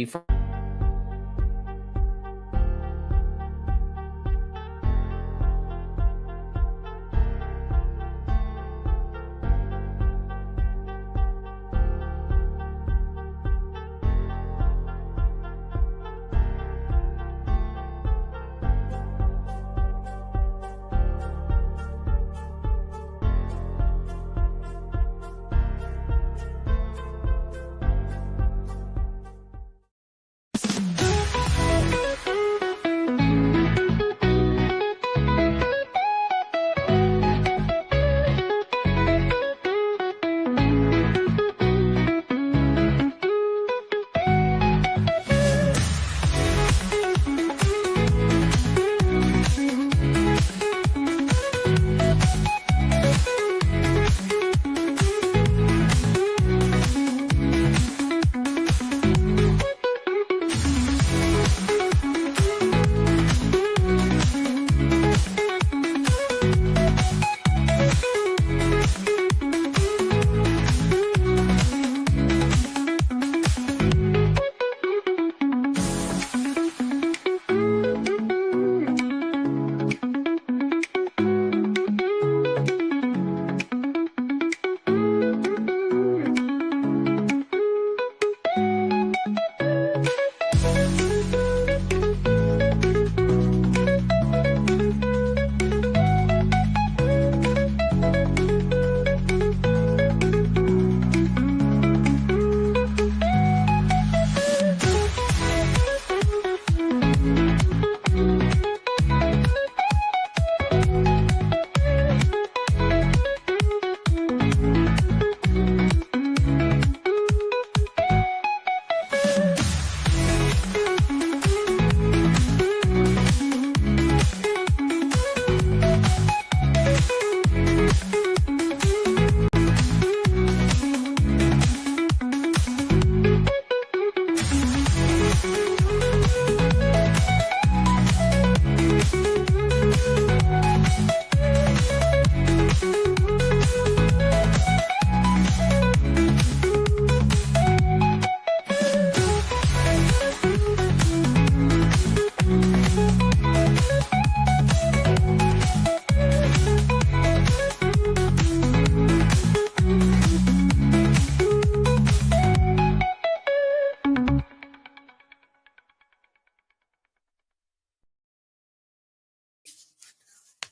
from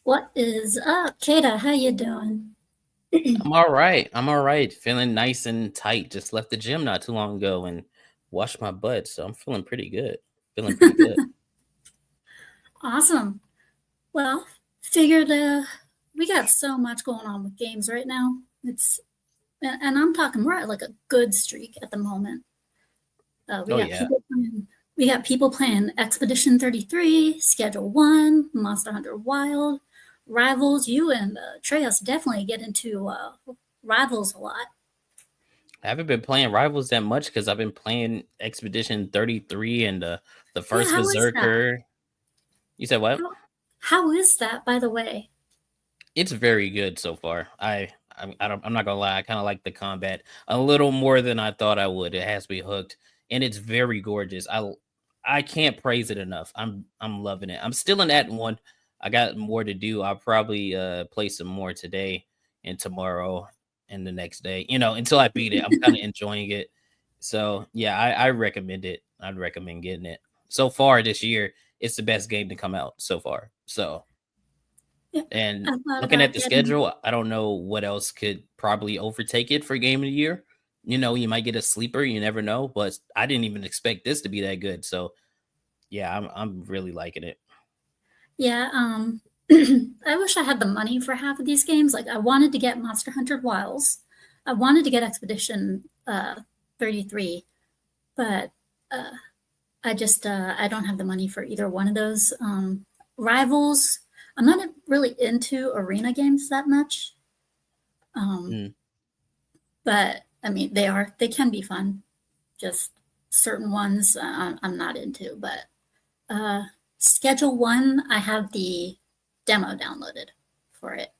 What is up, Kaida? How you doing? I'm all right. I'm all right. Feeling nice and tight. Just left the gym not too long ago and washed my butt, so I'm feeling pretty good. Feeling pretty good. Awesome. Well, figured we got so much going on with games right now. And I'm talking we're at like a good streak at the moment. We Oh got yeah. people playing. We got people playing Expedition 33, Schedule One, Monster Hunter Wild, Rivals. You and Treos definitely get into Rivals a lot. I haven't been playing Rivals that much because I've been playing Expedition 33 and the Yeah, first how is that? Berserker. You said what? How is that, by the way? It's very good so far. I'm not gonna lie. I kind of like the combat a little more than I thought I would. It has me hooked, and it's very gorgeous. I can't praise it enough. I'm loving it. I'm still in Act 1. I got more to do. I'll probably play some more today and tomorrow and the next day. Until I beat it. I'm kind of enjoying it. So yeah, I recommend it. I'd recommend getting it. So far this year, it's the best game to come out so far. So Yeah, and I thought looking at about the getting. schedule, I don't know what else could probably overtake it for game of the year. You might get a sleeper, you never know, but I didn't even expect this to be that good. So yeah, I'm really liking it. Yeah, I wish I had the money for half of these games. Like, I wanted to get Monster Hunter Wilds, I wanted to get Expedition 33, but uh, I don't have the money for either one of those. Rivals, I'm not really into arena games that much, um, Mm. but I mean they can be fun. Just certain ones I'm not into, but uh, Schedule One, I have the demo downloaded for it.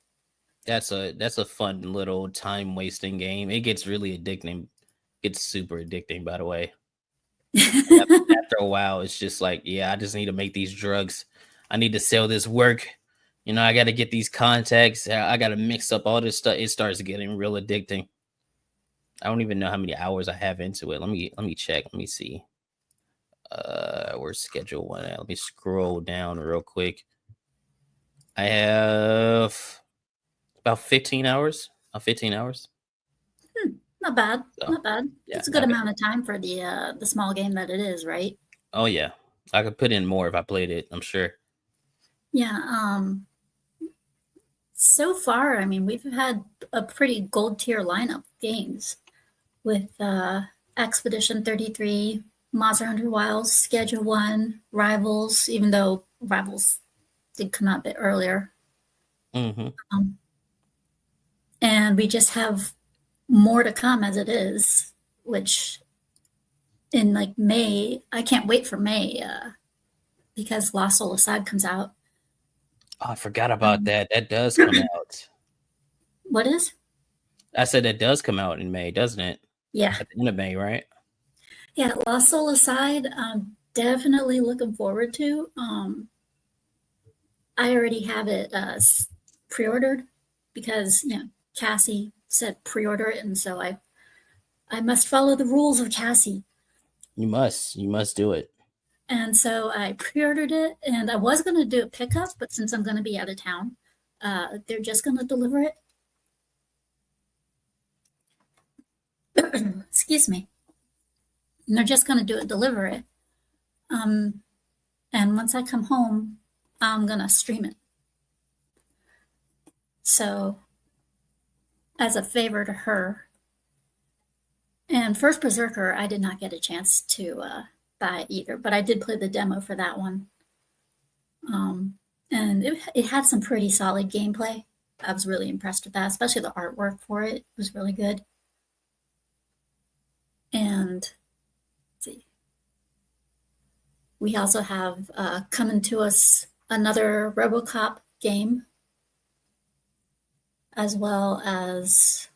That's a fun little time wasting game. It gets really addicting. It's super addicting, by the way. After a while, it's just like, yeah, I just need to make these drugs. I need to sell this work. I got to get these contacts. I got to mix up all this stuff. It starts getting real addicting. I don't even know how many hours I have into it. Let me check. Let me see. Where's schedule one at? Let me scroll down real quick. I have about 15 hours. 15 hours. Not bad. So, Not bad. yeah, It's a good amount of time for the small game that it is, right? Oh yeah, I could put in more if I played it. I'm sure. Yeah. So far, I mean, we've had a pretty gold tier lineup of games with Expedition 33, Monster Hunter Wilds, Schedule 1, Rivals, even though Rivals did come out a bit earlier. Mm-hmm. And we just have more to come as it is, which in like May, I can't wait for May because Lost Soul Aside comes out. Oh, I forgot about that. That does come out. What is? I said that does come out in May, doesn't it? Yeah. At the end of May, right? Yeah, Lost Soul Aside, I'm definitely looking forward to. I already have it pre-ordered because Cassie said pre-order it, and so I must follow the rules of Cassie. You must do it. And so I pre-ordered it, and I was going to do a pickup, but since I'm going to be out of town, they're just going to deliver it. Excuse me. And they're just going to deliver it. And once I come home, I'm going to stream it. So, as a favor to her. And First Berserker, I did not get a chance to buy either, but I did play the demo for that one. And it had some pretty solid gameplay. I was really impressed with that, especially the artwork for it was really good. And let's see, we also have coming to us another RoboCop game, as well as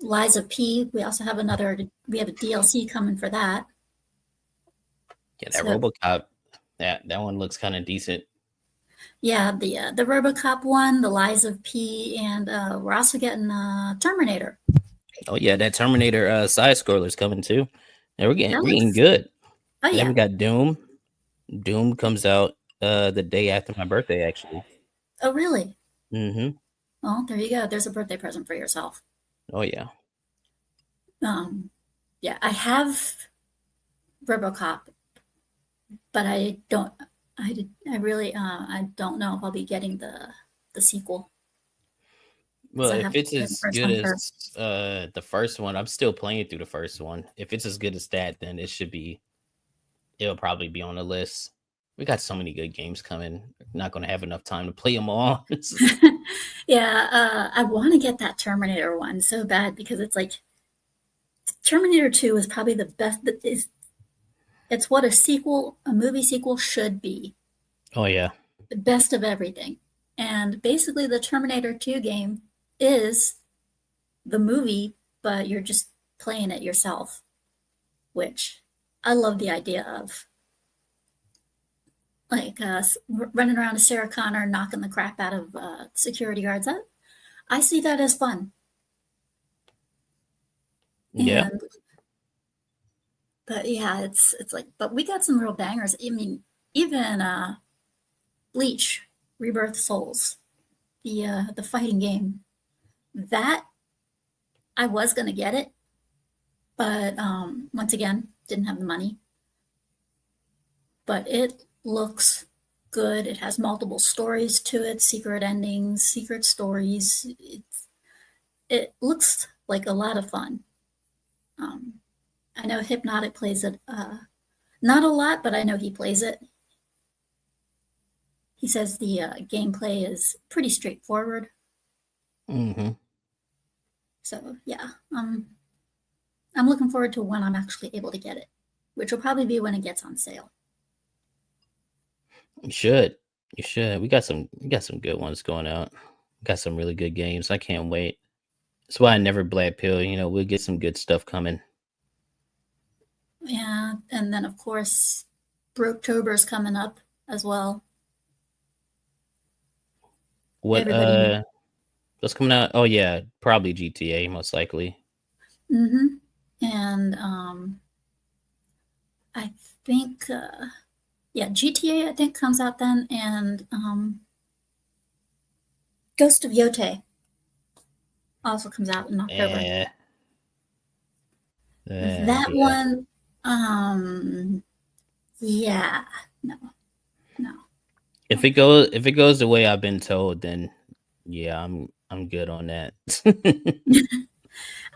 Lies of P. We also have we have a DLC coming for that. Yeah, that RoboCop, that one looks kind of decent. Yeah, the RoboCop one, the Lies of P, and we're also getting Terminator. Oh yeah, that Terminator side scroller's coming too. And we're getting good. Oh yeah. Then we got Doom. Doom comes out the day after my birthday, actually. Oh really? Mm-hmm. Well, there you go. There's a birthday present for yourself. Oh yeah. Yeah, I have RoboCop, but I don't. I really I don't know if I'll be getting the sequel. Well, so if it's as good as the first one, I'm still playing through the first one. If it's as good as that, then it'll probably be on the list. We got so many good games coming. Not going to have enough time to play them all. Yeah, I want to get that Terminator one so bad because it's like Terminator 2 is probably the best. It's what a movie sequel should be. Oh yeah, the best of everything. And basically, the Terminator 2 game is the movie, but you're just playing it yourself, which I love the idea of. Like running around as Sarah Connor, knocking the crap out of security guards. I see that as fun. Yeah. But yeah, it's like, but we got some real bangers. I mean, even Bleach, Rebirth Souls, the fighting game, that I was gonna get it, but once again, didn't have the money. But it looks good. It has multiple stories to it, secret endings, secret stories. It looks like a lot of fun. I know Hypnotic plays it, not a lot, but I know he plays it. He says the gameplay is pretty straightforward. Mm-hmm. So yeah, I'm looking forward to when I'm actually able to get it, which will probably be when it gets on sale. You should. We got some good ones going out. We got some really good games. I can't wait. That's why I never black pill. We'll get some good stuff coming. Yeah, and then of course, Brooktober's coming up as well. What Everybody. what's coming out? Oh yeah, probably GTA most likely. Mm-hmm. And I think, yeah, GTA I think comes out then, and Ghost of Yote also comes out in October. Eh, That yeah. one, yeah, no, no. If it goes the way I've been told, then yeah, I'm good on that.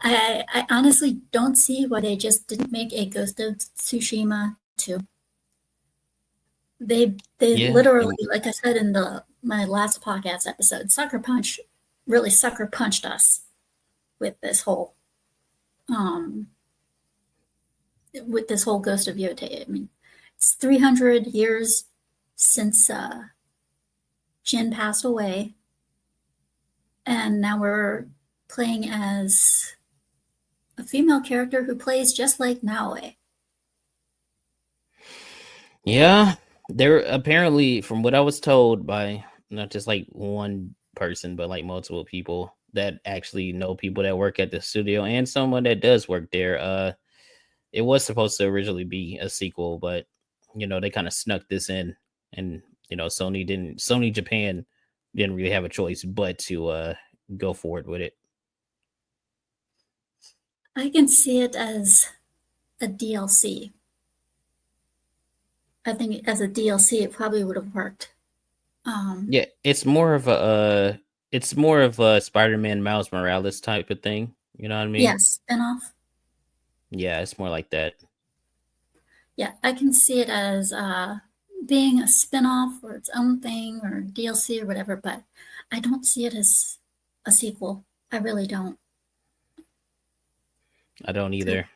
I honestly don't see why they just didn't make a Ghost of Tsushima 2. They Yeah, literally, like I said in my last podcast episode, Sucker Punch really sucker punched us with this whole um Ghost of Yote. I mean, it's 300 years since Jin passed away, and now we're playing as a female character who plays just like Naoe. yeah. There apparently, from what I was told by not just like one person, but like multiple people that actually know people that work at the studio and someone that does work there. It was supposed to originally be a sequel, but they kind of snuck this in, and Sony Japan didn't really have a choice but to go forward with it. I can see it as a DLC. I think as a DLC, it probably would have worked. Um, Yeah, it's more of a Spider-Man Miles Morales type of thing. You know what I mean? yes, spinoff. Yeah, it's more like that. Yeah, I can see it as being a spin-off or its own thing or DLC or whatever, but I don't see it as a sequel. I really don't. I don't either.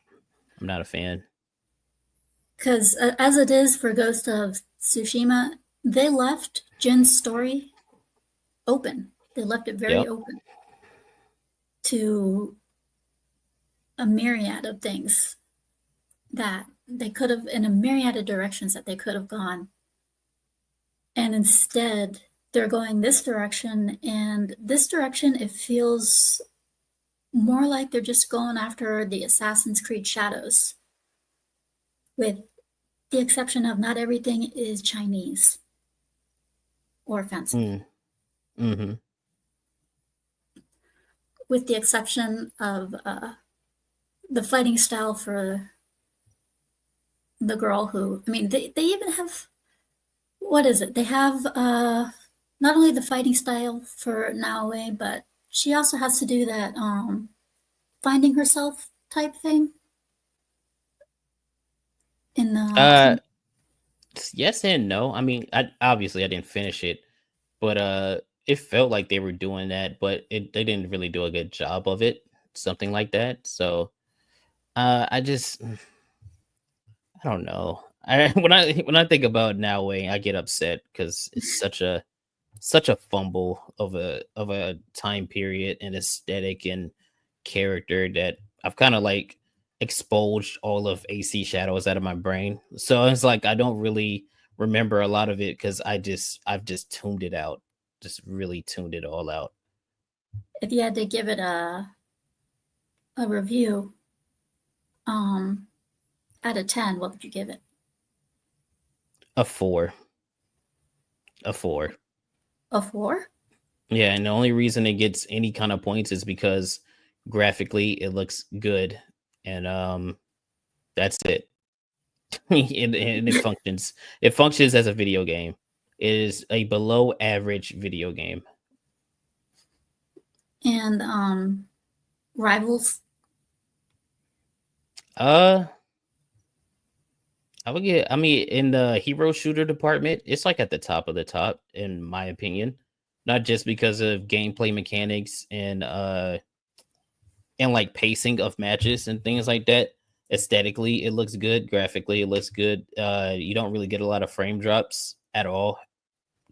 I'm not a fan. Because as it is for Ghost of Tsushima, they left Jin's story open. They left it very Yep. open to a myriad of things that they could have, in a myriad of directions that they could have gone. And instead, they're going this direction, and this direction, it feels more like they're just going after the Assassin's Creed shadows, with the exception of not everything is Chinese or offensive, Mm. Mm-hmm. with the exception of the fighting style for the girl who, I mean, they even have, what is it? They have not only the fighting style for Naoe, but she also has to do that finding herself type thing in the Uh, yes and no. I mean, I didn't finish it, but it felt like they were doing that, but they didn't really do a good job of it. Something like that. So, I just I don't know. I when I think about Now Way, I get upset because it's such a fumble of a time period and aesthetic and character that I've kind of like expunged all of AC Shadows out of my brain. So it's like I don't really remember a lot of it because I've just tuned it out, just really tuned it all out. if you had to give it a review um out of 10, what would you give it? A four, a four. A 4? Yeah, and the only reason it gets any kind of points is because graphically it looks good, and that's it. And it functions. It functions as a video game. It is a below average video game. And Rivals? Uh, I would get. I mean, in the hero shooter department, it's like at the top of the top, in my opinion. Not just because of gameplay mechanics and like pacing of matches and things like that. Aesthetically, it looks good. Graphically, it looks good. You don't really get a lot of frame drops at all.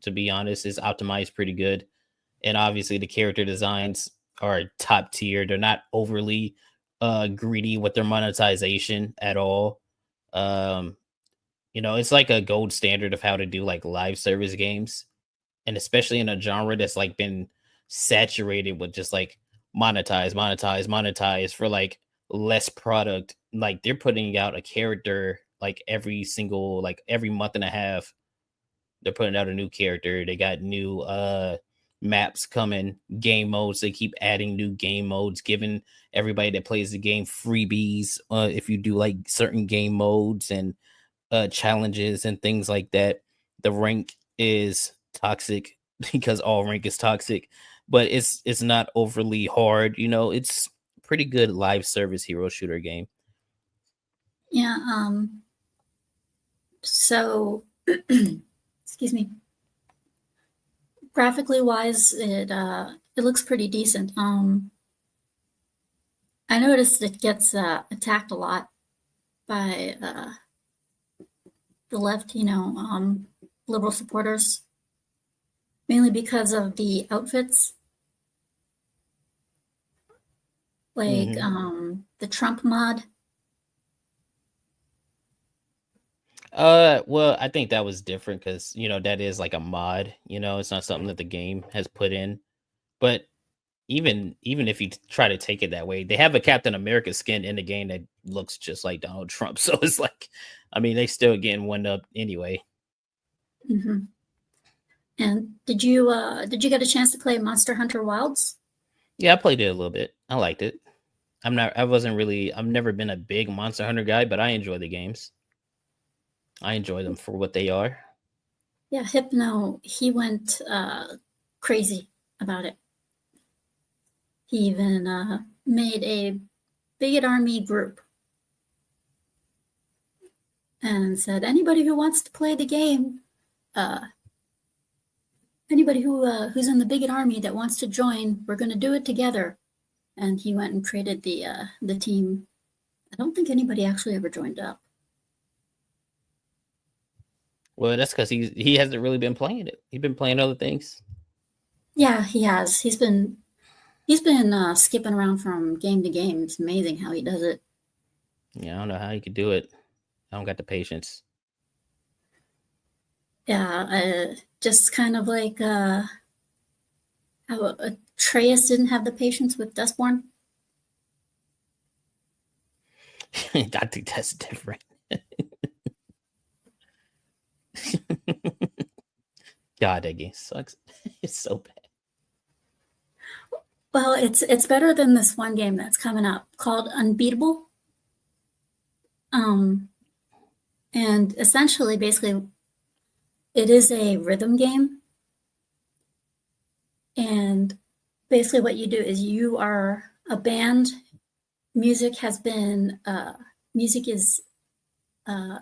To be honest, it's optimized pretty good, and obviously the character designs are top tier. They're not overly greedy with their monetization at all. Um, it's like a gold standard of how to do like live service games, and especially in a genre that's like been saturated with just like monetize for like less product. Like they're putting out a character like every month and a half. They're putting out a new character. They got new maps coming, game modes. They keep adding new game modes, giving everybody that plays the game freebies if you do like certain game modes and challenges and things like that. The rank is toxic because all rank is toxic, but it's not overly hard. It's pretty good live service hero shooter game. Yeah. So, excuse me. Graphically wise, it looks pretty decent. I noticed it gets attacked a lot by the left, liberal supporters, mainly because of the outfits, like the Trump mod. Well, I think that was different because that is like a mod. It's not something that the game has put in. But even if you try to take it that way, they have a Captain America skin in the game that looks just like Donald Trump. So it's like, I mean, they still getting one up anyway. Mm-hmm. And did you get a chance to play Monster Hunter Wilds? Yeah, I played it a little bit. I liked it. I've never been a big Monster Hunter guy, but I enjoy the games. I enjoy them for what they are. Yeah, Hypno, he went crazy about it. He even made a Bigot Army group and said, anybody who wants to play the game, anybody who's in the Bigot Army that wants to join, we're going to do it together. And he went and created the team. I don't think anybody actually ever joined up. Well, that's because he hasn't really been playing it. He's been playing other things. Yeah, he has. He's been skipping around from game to game. It's amazing how he does it. Yeah, I don't know how he could do it. I don't got the patience. Yeah, just kind of like how Atreus didn't have the patience with Dustborn. I think that's different. God, that game sucks. It's so bad. Well, it's better than this one game that's coming up called Unbeatable. And essentially, basically, it is a rhythm game. And basically, what you do is you are a band. Music is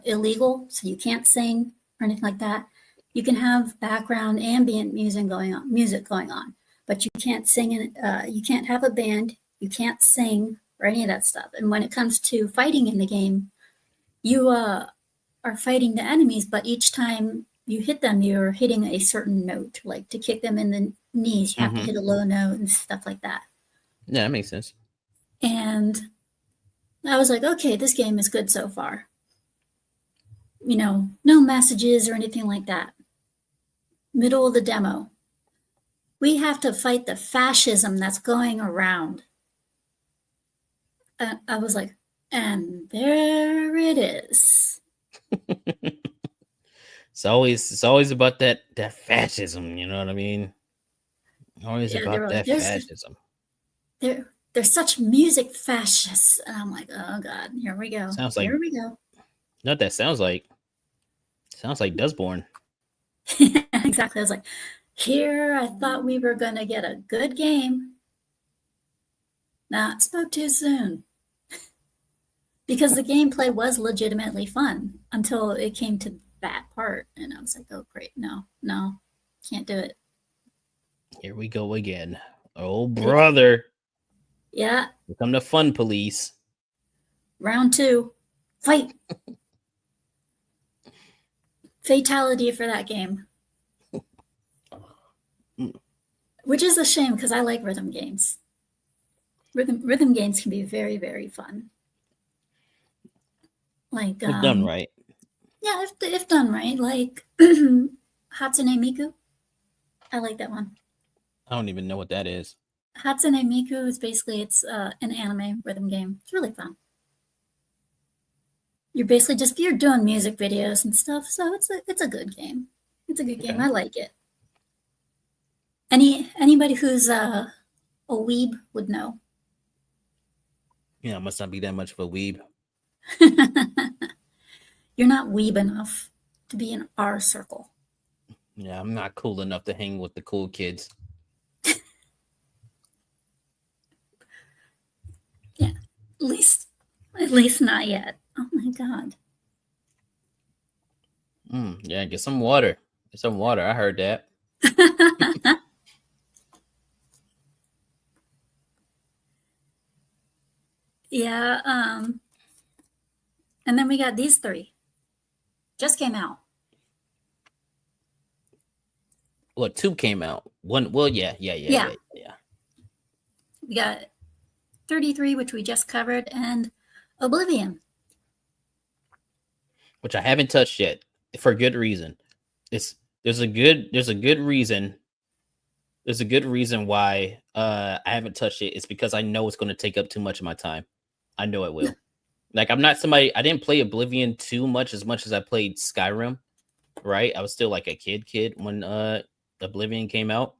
illegal, so you can't sing or anything like that. You can have background ambient music going on, but you can't sing. You can't have a band. You can't sing or any of that stuff. And when it comes to fighting in the game, you are fighting the enemies, but each time you hit them, you're hitting a certain note. Like to kick them in the knees, you have to hit a low note and stuff like that. Yeah, that makes sense. And I was like, okay, this game is good so far. No messages or anything like that. Middle of the demo. We have to fight the fascism that's going around. I was like, and there it is. It's always about that fascism, you know what I mean? Always about that fascism. They're such music fascists. And I'm like, oh God, here we go. Here we go. You know what that sounds like? Sounds like Dustborn. Exactly. I was like, here I thought we were going to get a good game. Nah, I spoke too soon. Because the gameplay was legitimately fun until it came to that part. And I was like, oh, great. No, can't do it. Here we go again. Oh, brother. Yeah. Here come the fun police. Round 2. Fight. Fatality for that game. Which is a shame because I like rhythm games. Rhythm games can be very, very fun. Like, If done right. yeah, if done right, like Hatsune Miku. I like that one. I don't even know what that is. Hatsune Miku is basically an anime rhythm game. It's really fun. You're doing music videos and stuff, so it's a good game. It's a good game. Okay. I like it. Anybody who's a weeb would know. Yeah, I must not be that much of a weeb. You're not weeb enough to be in our circle. Yeah, I'm not cool enough to hang with the cool kids. Yeah, at least not yet. Oh my god. Yeah, get some water. Get some water. I heard that. Yeah, and then we got these three. Just came out. Well, 2 came out. One, well, yeah. We got 33, which we just covered, and Oblivion. Which I haven't touched yet for good reason. There's a good reason. There's a good reason why I haven't touched it. It's because I know it's going to take up too much of my time. I know it will. Like, I'm not somebody. I didn't play Oblivion too much as I played Skyrim. Right, I was still like a kid when Oblivion came out,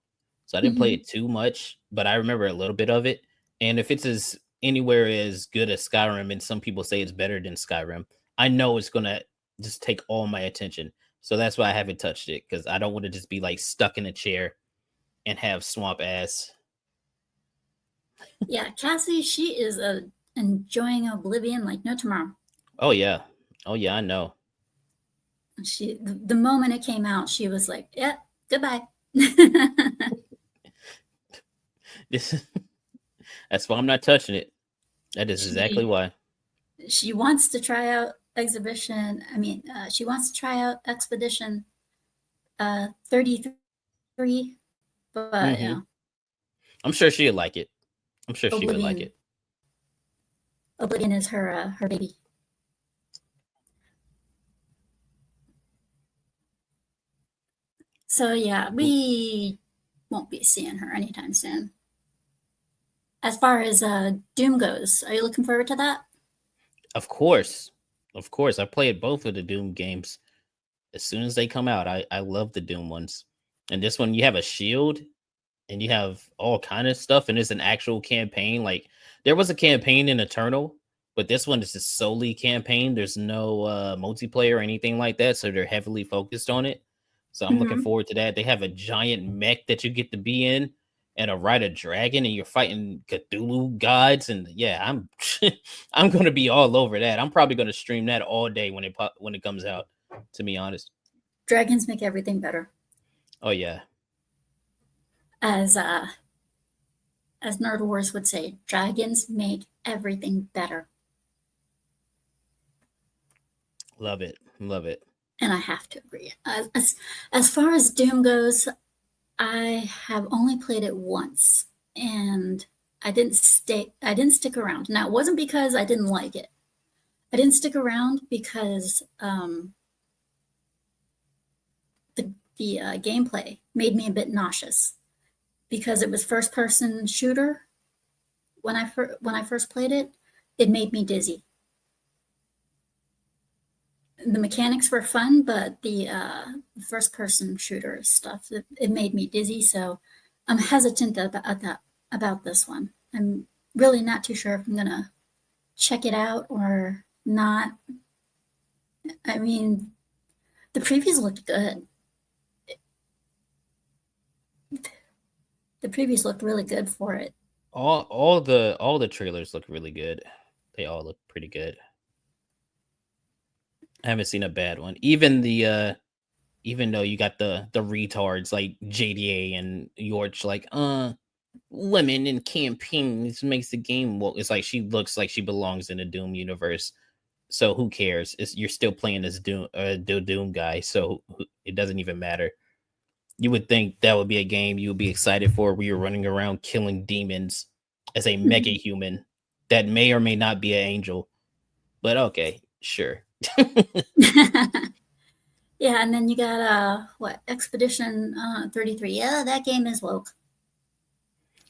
so I didn't play it too much, but I remember a little bit of it. And if it's as anywhere as good as Skyrim, and some people say it's better than Skyrim, I know it's gonna just take all my attention. So that's why I haven't touched it, because I don't want to just be like stuck in a chair and have swamp ass. Yeah, Cassie, she is enjoying Oblivion like no tomorrow. Oh yeah, I know. She the moment it came out, she was like, "Yeah, goodbye." That's why I'm not touching it. That is exactly why. She wants to try out she wants to try out Expedition 33, but yeah. I'm sure she'll like it. I'm sure she would like it. Oblivion is her baby. So yeah, we won't be seeing her anytime soon. As far as Doom goes, are you looking forward to that? Of course. I played both of the Doom games as soon as they come out. I love the Doom ones. And this one, you have a shield and you have all kind of stuff, and it's an actual campaign. Like, there was a campaign in Eternal, but this one is just solely campaign. There's no multiplayer or anything like that, so they're heavily focused on it. So I'm looking forward to that. They have a giant mech that you get to be in, and ride a dragon, and you're fighting Cthulhu gods. And yeah, I'm gonna be all over that. I'm probably gonna stream that all day when it comes out, to be honest. Dragons make everything better. Oh yeah. As Nerd Wars would say, dragons make everything better. Love it. And I have to agree. As far as Doom goes, I have only played it once, and I didn't stick around. Now, it wasn't because I didn't like it. I didn't stick around because the gameplay made me a bit nauseous, because it was first-person shooter. When I first played it, it made me dizzy. The mechanics were fun, but the first-person shooter stuff, it made me dizzy. So I'm hesitant about this one. I'm really not too sure if I'm gonna check it out or not. I mean, the previews looked good. The previews looked really good for it. All the trailers look really good. They all look pretty good. I haven't seen a bad one. Even even though you got the retards like JDA and Yorch, like, women in campaigns makes the game. Well, it's like she looks like she belongs in the Doom universe. So who cares? You're still playing as the Doom guy, so it doesn't even matter. You would think that would be a game you would be excited for, where you're running around killing demons as a mega human that may or may not be an angel. But okay, sure. Yeah, and then you got what, Expedition 33. Yeah, that game is woke.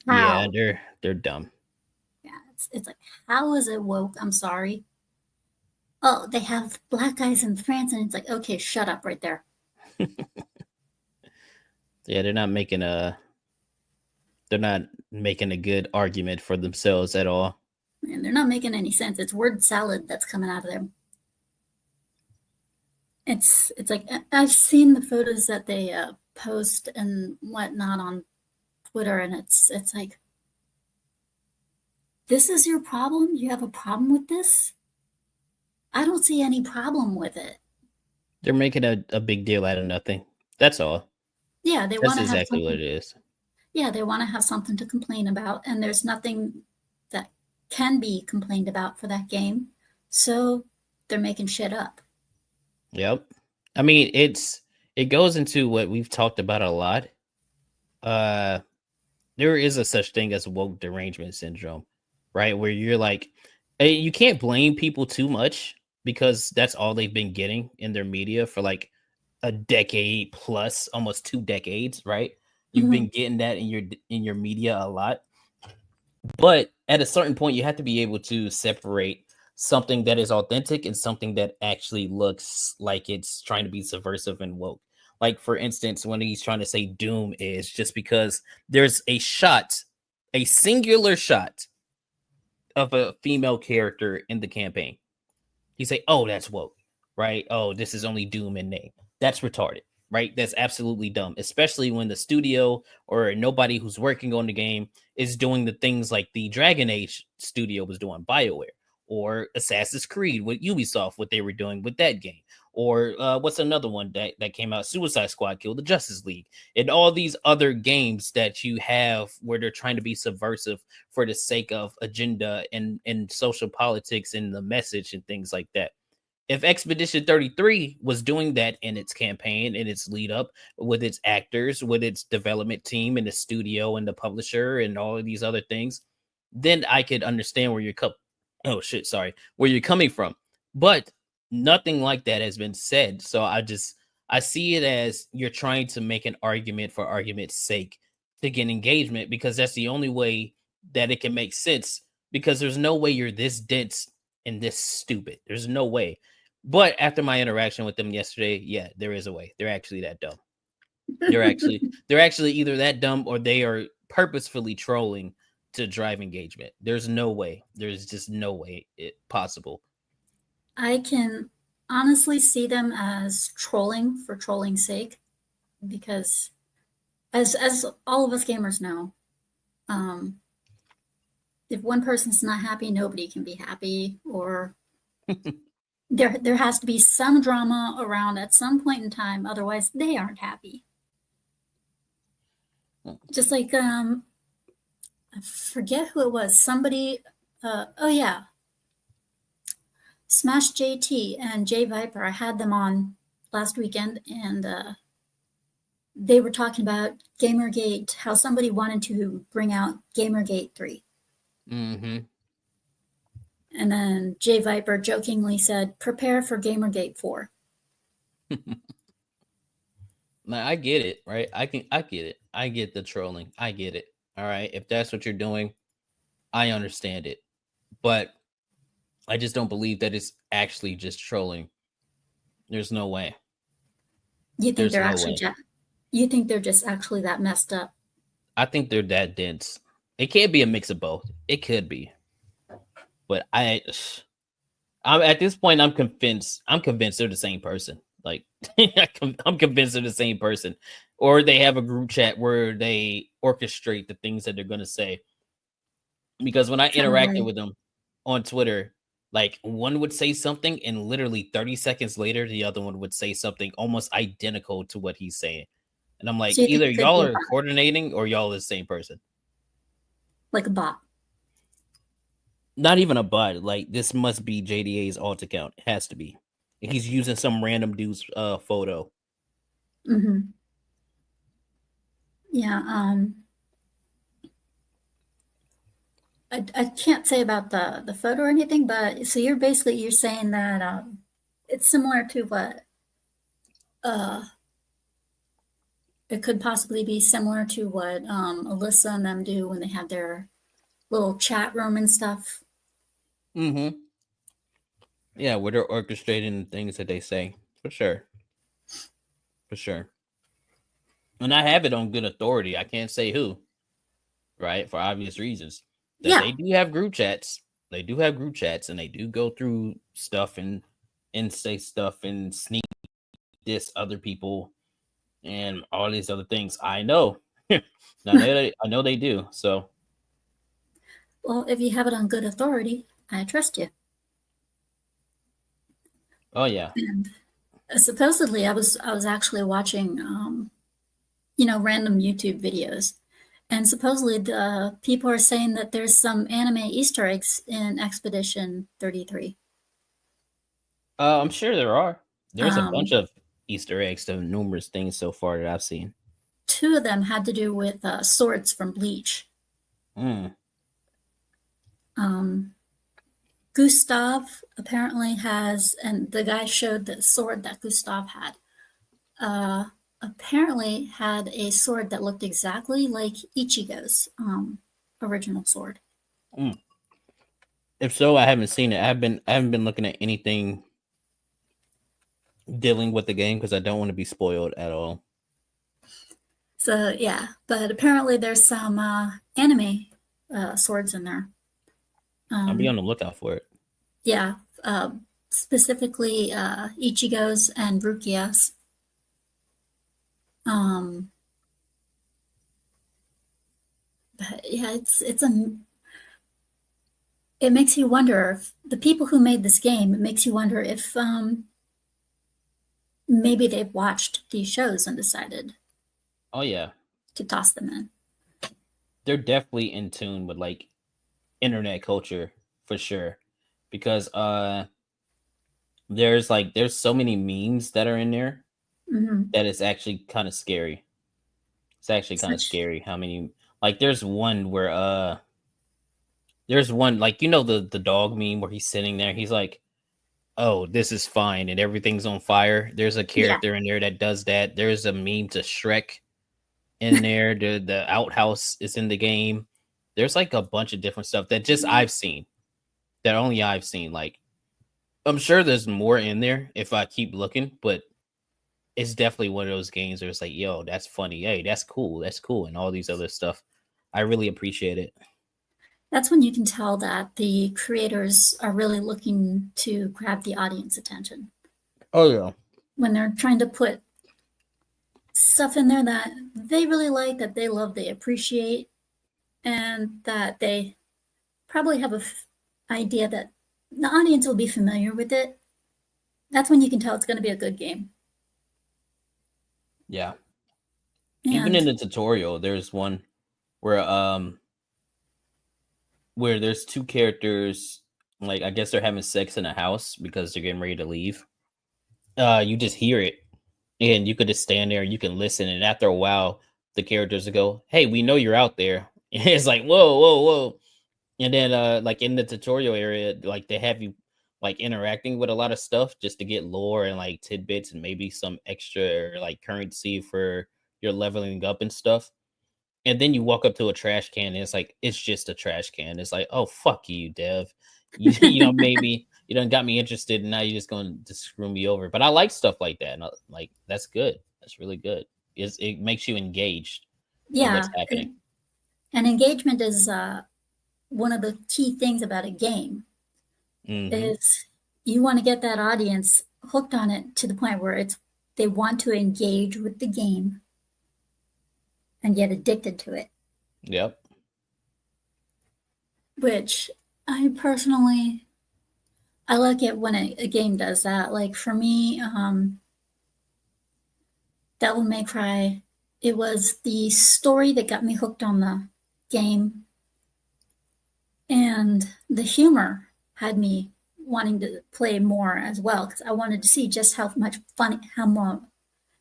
Yeah, How? they're dumb. Yeah, it's like, how is it woke? I'm sorry. Oh, they have black guys in France, and it's like, okay, shut up right there. Yeah, they're not making a good argument for themselves at all. And they're not making any sense. It's word salad that's coming out of them. It's like, I've seen the photos that they post and whatnot on Twitter, and it's like, this is your problem? You have a problem with this? I don't see any problem with it. They're making a big deal out of nothing. That's all. Yeah, they That's want to have exactly what something. it is. Yeah, they want to have something to complain about, and there's nothing that can be complained about for that game. So they're making shit up. Yep. I mean, it goes into what we've talked about a lot. Uh there is a such thing as woke derangement syndrome, right? Where you're like, you can't blame people too much because that's all they've been getting in their media for like a decade plus, almost 2 decades, right? You've Mhm. been getting that in your media a lot. But at a certain point, you have to be able to separate something that is authentic and something that actually looks like it's trying to be subversive and woke. Like, for instance, when he's trying to say Doom is just because there's a shot, a singular shot of a female character in the campaign. You say, "Oh, that's woke," right? "Oh, this is only Doom in name." That's retarded, right? That's absolutely dumb, especially when the studio or nobody who's working on the game is doing the things like the Dragon Age studio was doing, BioWare, or Assassin's Creed with Ubisoft, what they were doing with that game, or what's another one that came out? Suicide Squad killed the Justice League, and all these other games that you have where they're trying to be subversive for the sake of agenda and social politics and the message and things like that. If Expedition 33 was doing that in its campaign, in its lead up, with its actors, with its development team and the studio and the publisher and all of these other things, then I could understand where you're oh shit, sorry, where you're coming from. But nothing like that has been said. So I see it as you're trying to make an argument for argument's sake to get engagement because that's the only way that it can make sense. Because there's no way you're this dense and this stupid. There's no way. But after my interaction with them yesterday, yeah, there is a way. They're actually that dumb. They're actually either that dumb or they are purposefully trolling to drive engagement. There's no way. There's just no way it possible. I can honestly see them as trolling for trolling's sake, because as all of us gamers know, um, if one person's not happy, nobody can be happy, or there has to be some drama around at some point in time, otherwise they aren't happy. Just like I forget who it was. Somebody, oh yeah, Smash JT and J Viper. I had them on last weekend, and they were talking about Gamergate, how somebody wanted to bring out Gamergate 3. Mm-hmm. And then J Viper jokingly said, prepare for Gamergate 4. Now, I get it, right? I get it. I get the trolling. I get it. All right. If that's what you're doing, I understand it. But I just don't believe that it's actually just trolling. There's no way. You think There's they're no actually way. just, you think they're just actually that messed up? I think they're that dense. It can't be a mix of both. It could be, but I'm at this point. I'm convinced. I'm convinced they're the same person. Like I'm convinced they're the same person, or they have a group chat where they orchestrate the things that they're gonna say. Because when I interacted Probably. with them on Twitter, like one would say something, and literally 30 seconds later, the other one would say something almost identical to what he's saying. And I'm like, So you think either it could y'all be a are bot, coordinating or y'all are the same person. like a bot? Not even a bot. Like this must be JDA's alt account. It has to be. He's using some random dude's photo. Mm-hmm. Yeah. I can't say about the photo or anything, but so you're saying that it's similar to what uh, it could possibly be similar to what Alyssa and them do when they have their little chat room and stuff. Mm-hmm. Yeah, where they're orchestrating the things that they say. For sure. For sure. And I have it on good authority. I can't say who, right? For obvious reasons. That Yeah. they do have group chats. They do have group chats and they do go through stuff and say stuff and sneak diss other people and all these other things. I know. I know they do. So Well, if you have it on good authority, I trust you. oh yeah. And supposedly, I was actually watching, random YouTube videos, and supposedly the people are saying that there's some anime Easter eggs in Expedition 33. I'm sure there are. There's a bunch Um, of Easter eggs to numerous things so far that I've seen. Two of them had to do with swords from Bleach. Mm. Um, Gustav apparently has, and the guy showed the sword that Gustav had. Apparently had a sword that looked exactly like Ichigo's original sword. Mm. If so, I haven't seen it. I haven't been looking at anything dealing with the game because I don't want to be spoiled at all. So yeah, but apparently there's some anime swords in there. I'll be on the lookout for it. Yeah, specifically Ichigo's and Rukia's. But yeah, it makes you wonder if the people who made this game. It makes you wonder if maybe they've watched these shows and decided Oh yeah, to toss them in. they're definitely in tune with like internet culture for sure, because there's so many memes that are in there Mm-hmm. that it's actually kind of scary. It's actually kind of Such, scary how many like there's one where there's one like the dog meme where he's sitting there, he's like, "Oh, this is fine," and everything's on fire. There's a yeah, character in there that does that. There's a meme to Shrek in there. The outhouse is in the game. There's like a bunch of different stuff that just I've seen. That only I've seen. Like I'm sure there's more in there if I keep looking, but it's definitely one of those games where it's like, yo, that's funny. Hey, that's cool, and all these other stuff. I really appreciate it. that's when you can tell that the creators are really looking to grab the audience attention Oh yeah. when they're trying to put stuff in there that they really like, that they love, they appreciate, and that they probably have a idea that the audience will be familiar with it. That's when you can tell it's going to be a good game. Yeah. Even in And the tutorial, there's one where there's two characters, like I guess they're having sex in a house because they're getting ready to leave. You just hear it and you could just stand there, you can listen, and after a while the characters will go, "Hey, we know you're out there." And it's like, whoa, whoa, whoa. And then like in the tutorial area, like they have you like interacting with a lot of stuff just to get lore and like tidbits and maybe some extra like currency for your leveling up and stuff. And then you walk up to a trash can and it's just a trash can. It's like, oh fuck you, Dev. Maybe you done got me interested and now you're just going to screw me over. But I like stuff like that. And like that's good. That's really good. It makes you engaged in what's yeah, happening. and engagement is one of the key things about a game. Hmm. Is you want to get that audience hooked on it to the point where they want to engage with the game and get addicted to it, Yep. which I personally I like it when a game does that. Like for me, Devil May Cry, it was the story that got me hooked on the game, and the humor had me wanting to play more as well because I wanted to see just how much funny,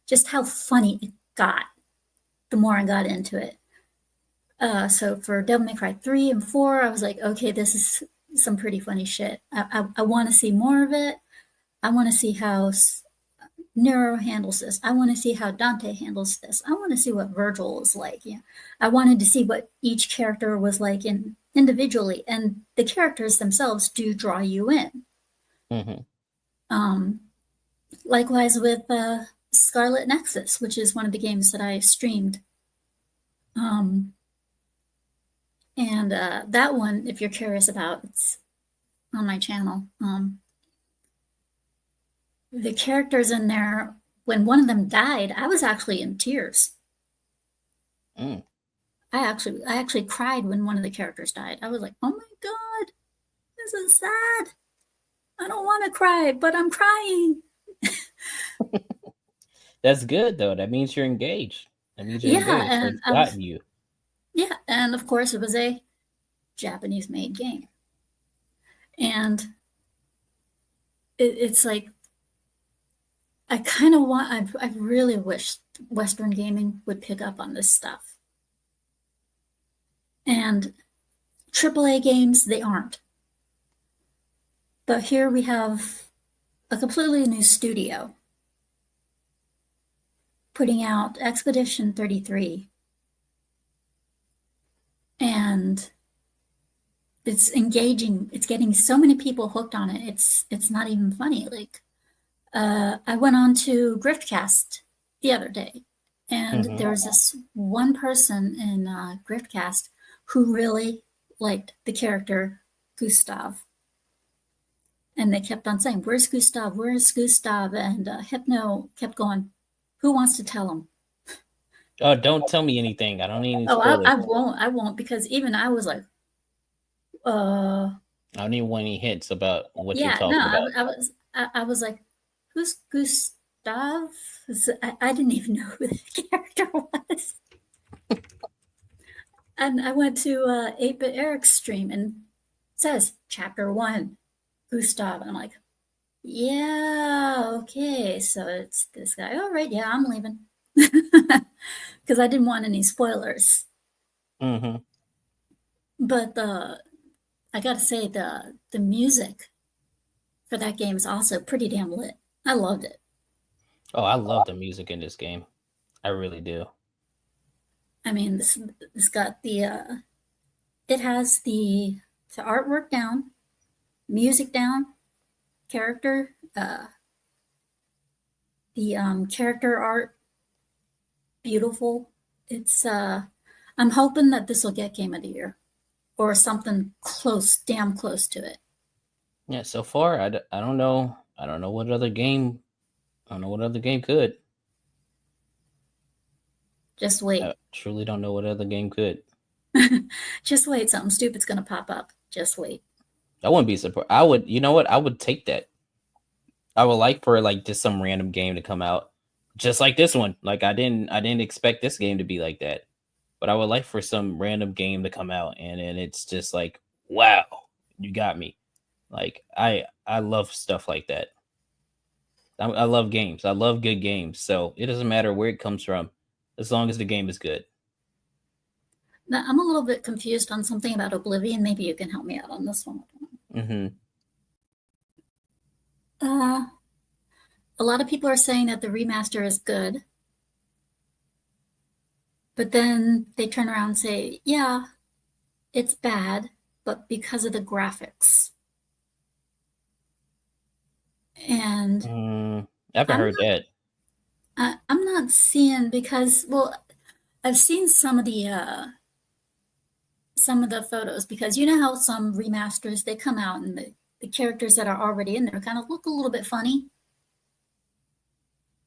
just how funny it got. The more I got into it, so for Devil May Cry 3 and 4, I was like, okay, this is some pretty funny shit. I want to see more of it. I want to see how Nero handles this. I want to see how Dante handles this. I want to see what Virgil is like. Yeah, I wanted to see what each character was like individually, and the characters themselves do draw you in. Hmm. Um, Likewise with Scarlet Nexus, which is one of the games that I streamed. Um, and that one, if you're curious about, it's on my channel. The characters in there, when one of them died, I was actually in tears. Mm. I actually cried when one of the characters died. I was like, oh my god, this is sad. I don't want to cry, but I'm crying. That's good though. That means you're engaged. That means you're Yeah, engaged. So and it's gotten you. of course it was a Japanese made game. And it's like I kind of want. I really wish Western gaming would pick up on this stuff. And AAA games, they aren't. But here we have a completely new studio putting out Expedition 33, and it's engaging. It's getting so many people hooked on it. It's not even funny. Like I went on to Griftcast the other day, and Hmm. there was this one person in Griftcast who really liked the character Gustav. And they kept on saying, "Where's Gustav? Where's Gustav?" And Hypno kept going, "Who wants to tell him?" Oh, don't tell me anything. I don't need any Oh, spoilers. I won't. I won't, because even I was like, uh, I don't even want any hints about what you're yeah, no, talking about. I was like, "Who's Gustav?" I didn't even know who the character was. And I went to 8-Bit Eric's stream, and it says Chapter 1, Gustav. And I'm like, yeah, okay, so it's this guy. All right, yeah, I'm leaving. Because I didn't want any spoilers. Hmm. But I gotta say, the music for that game is also pretty damn lit. I loved it. Oh, I love the music in this game. I really do. I mean, this got it has the artwork down, music down, character, the character art, beautiful. It's I'm hoping that this will get Game of the Year or something close, damn close to it. Yeah. So far, I don't know. I don't know what other game. I don't know what other game could. Just I wait. truly don't know what other game could. Just wait. Something stupid's gonna pop up. Just wait. I wouldn't be surprised. I would. You know what? I would take that. I would like for like just some random game to come out, just like this one. Like I didn't expect this game to be like that, but I would like for some random game to come out, and then it's just like, wow, you got me. Like I love stuff like that. I love games. I love good games. So it doesn't matter where it comes from, as long as the game is good. Now, I'm a little bit confused on something about Oblivion. Maybe you can help me out on this one. Hmm. Uh, a lot of people are saying that the remaster is good, but then they turn around and say, yeah, it's bad, but because of the graphics. And I haven't I'm heard that. I'm not seeing, because, well, I've seen some of the photos, because you know how some remasters, they come out and the characters that are already in there kind of look a little bit funny.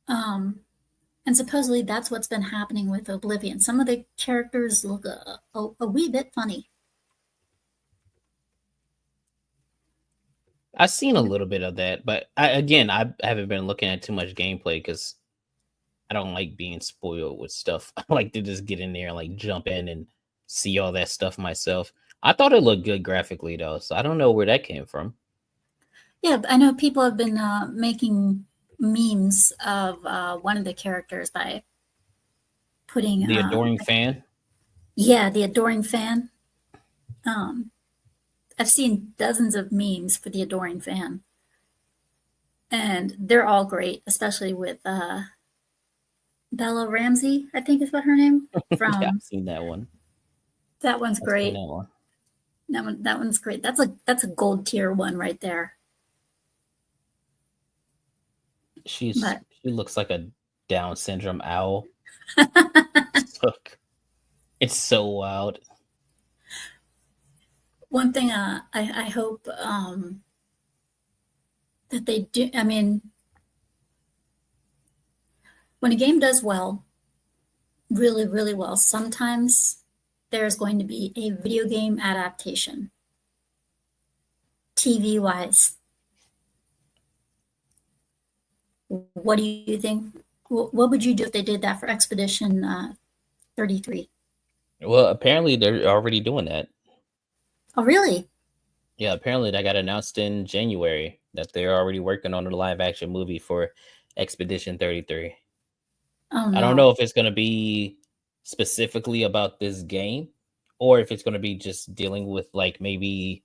Um, and supposedly that's what's been happening with Oblivion. Some of the characters look a wee bit funny. I've seen a little bit of that, but I haven't been looking at too much gameplay because I don't like being spoiled with stuff. I like to just get in there and like jump in and see all that stuff myself. I thought it looked good graphically though, so I don't know where that came from. Yeah, I know people have been making memes of one of the characters by putting, The adoring fan. yeah, the adoring fan. Um, I've seen dozens of memes for the adoring fan. and they're all great, especially with Bella Ramsey, I think is what her name Yeah, I've from. seen that one. That one's I've seen great. that one. That one's great. That's a gold tier one right there. But She looks like a Down syndrome owl. So, it's so wild. one thing I hope that they do. I mean, when a game does well, really, really well, sometimes there's going to be a video game adaptation, TV wise. What do you think? What would you do if they did that for Expedition 33? Well, apparently they're already doing that. Oh, really? Yeah, apparently that got announced in January that they're already working on a live action movie for Expedition 33. Oh, I don't no. know if it's going to be specifically about this game or if it's going to be just dealing with like maybe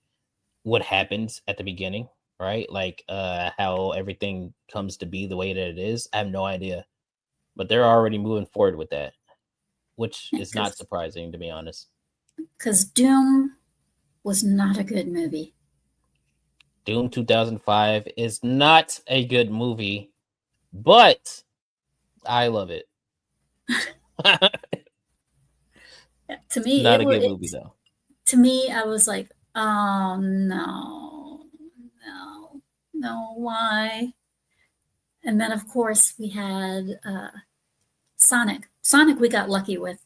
what happens at the beginning, right? Like how everything comes to be the way that it is. I have no idea. But they're already moving forward with that, which is not Because surprising to be honest. Doom was not a good movie. Doom 2005 is not a good movie, but I love it. To It's me, not a good movie though. to me, I was like, oh no, no, no, why? And then of course we had Sonic. Sonic, we got lucky with.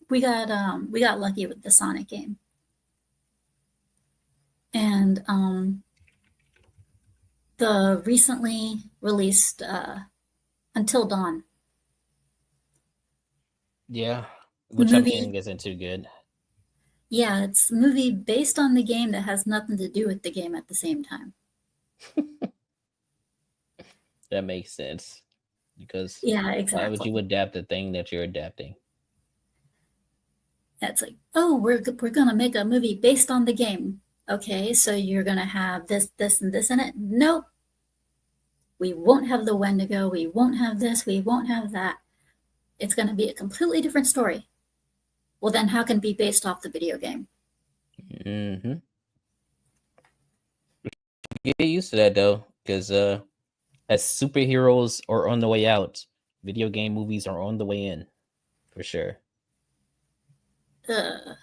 We got lucky with the Sonic game, and the recently released Until Dawn, Yeah, the which I'm movie. hearing isn't too good. Yeah, it's a movie based on the game that has nothing to do with the game at the same time. That makes sense because Yeah, why would you exactly. adapt the thing that you're adapting? It's like, oh, we're gonna make a movie based on the game. Okay, so you're gonna have this, this, and this in it. Nope, we won't have the Wendigo. We won't have this. We won't have that. It's gonna be a completely different story. Well, then how can it be based off the video game? Hmm. Get used to that though, because as superheroes are on the way out, video game movies are on the way in for sure. I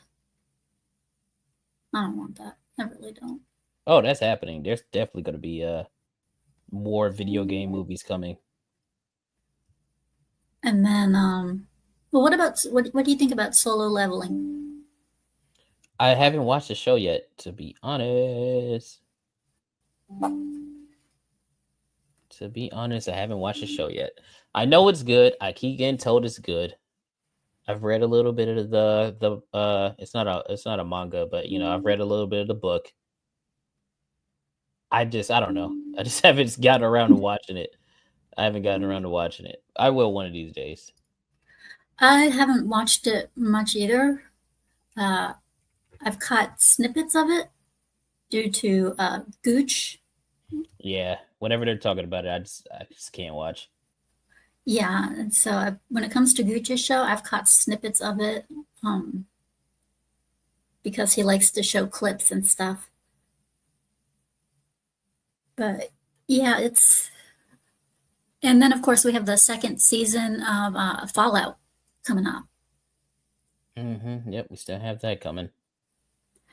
don't want that. I really don't. Oh, that's happening. There's definitely going to be more video game movies coming. And then, well, what do you think about Solo Leveling? I haven't watched the show yet, to be honest. To be honest, I haven't watched the show yet. I know it's good. I keep getting told it's good. I've read a little bit of the it's not a manga, but you know, I've read a little bit of the book. I don't know. I just haven't gotten around to watching it. I haven't gotten around to watching it. I will one of these days. I haven't watched it much either. Uh, I've caught snippets of it due to Gooch. Yeah, whenever they're talking about it, I just can't watch. Yeah, and so when it comes to Gooch's show, I've caught snippets of it um, because he likes to show clips and stuff. But yeah, and then of course we have the second season of Fallout coming up. Yep, we still have that coming.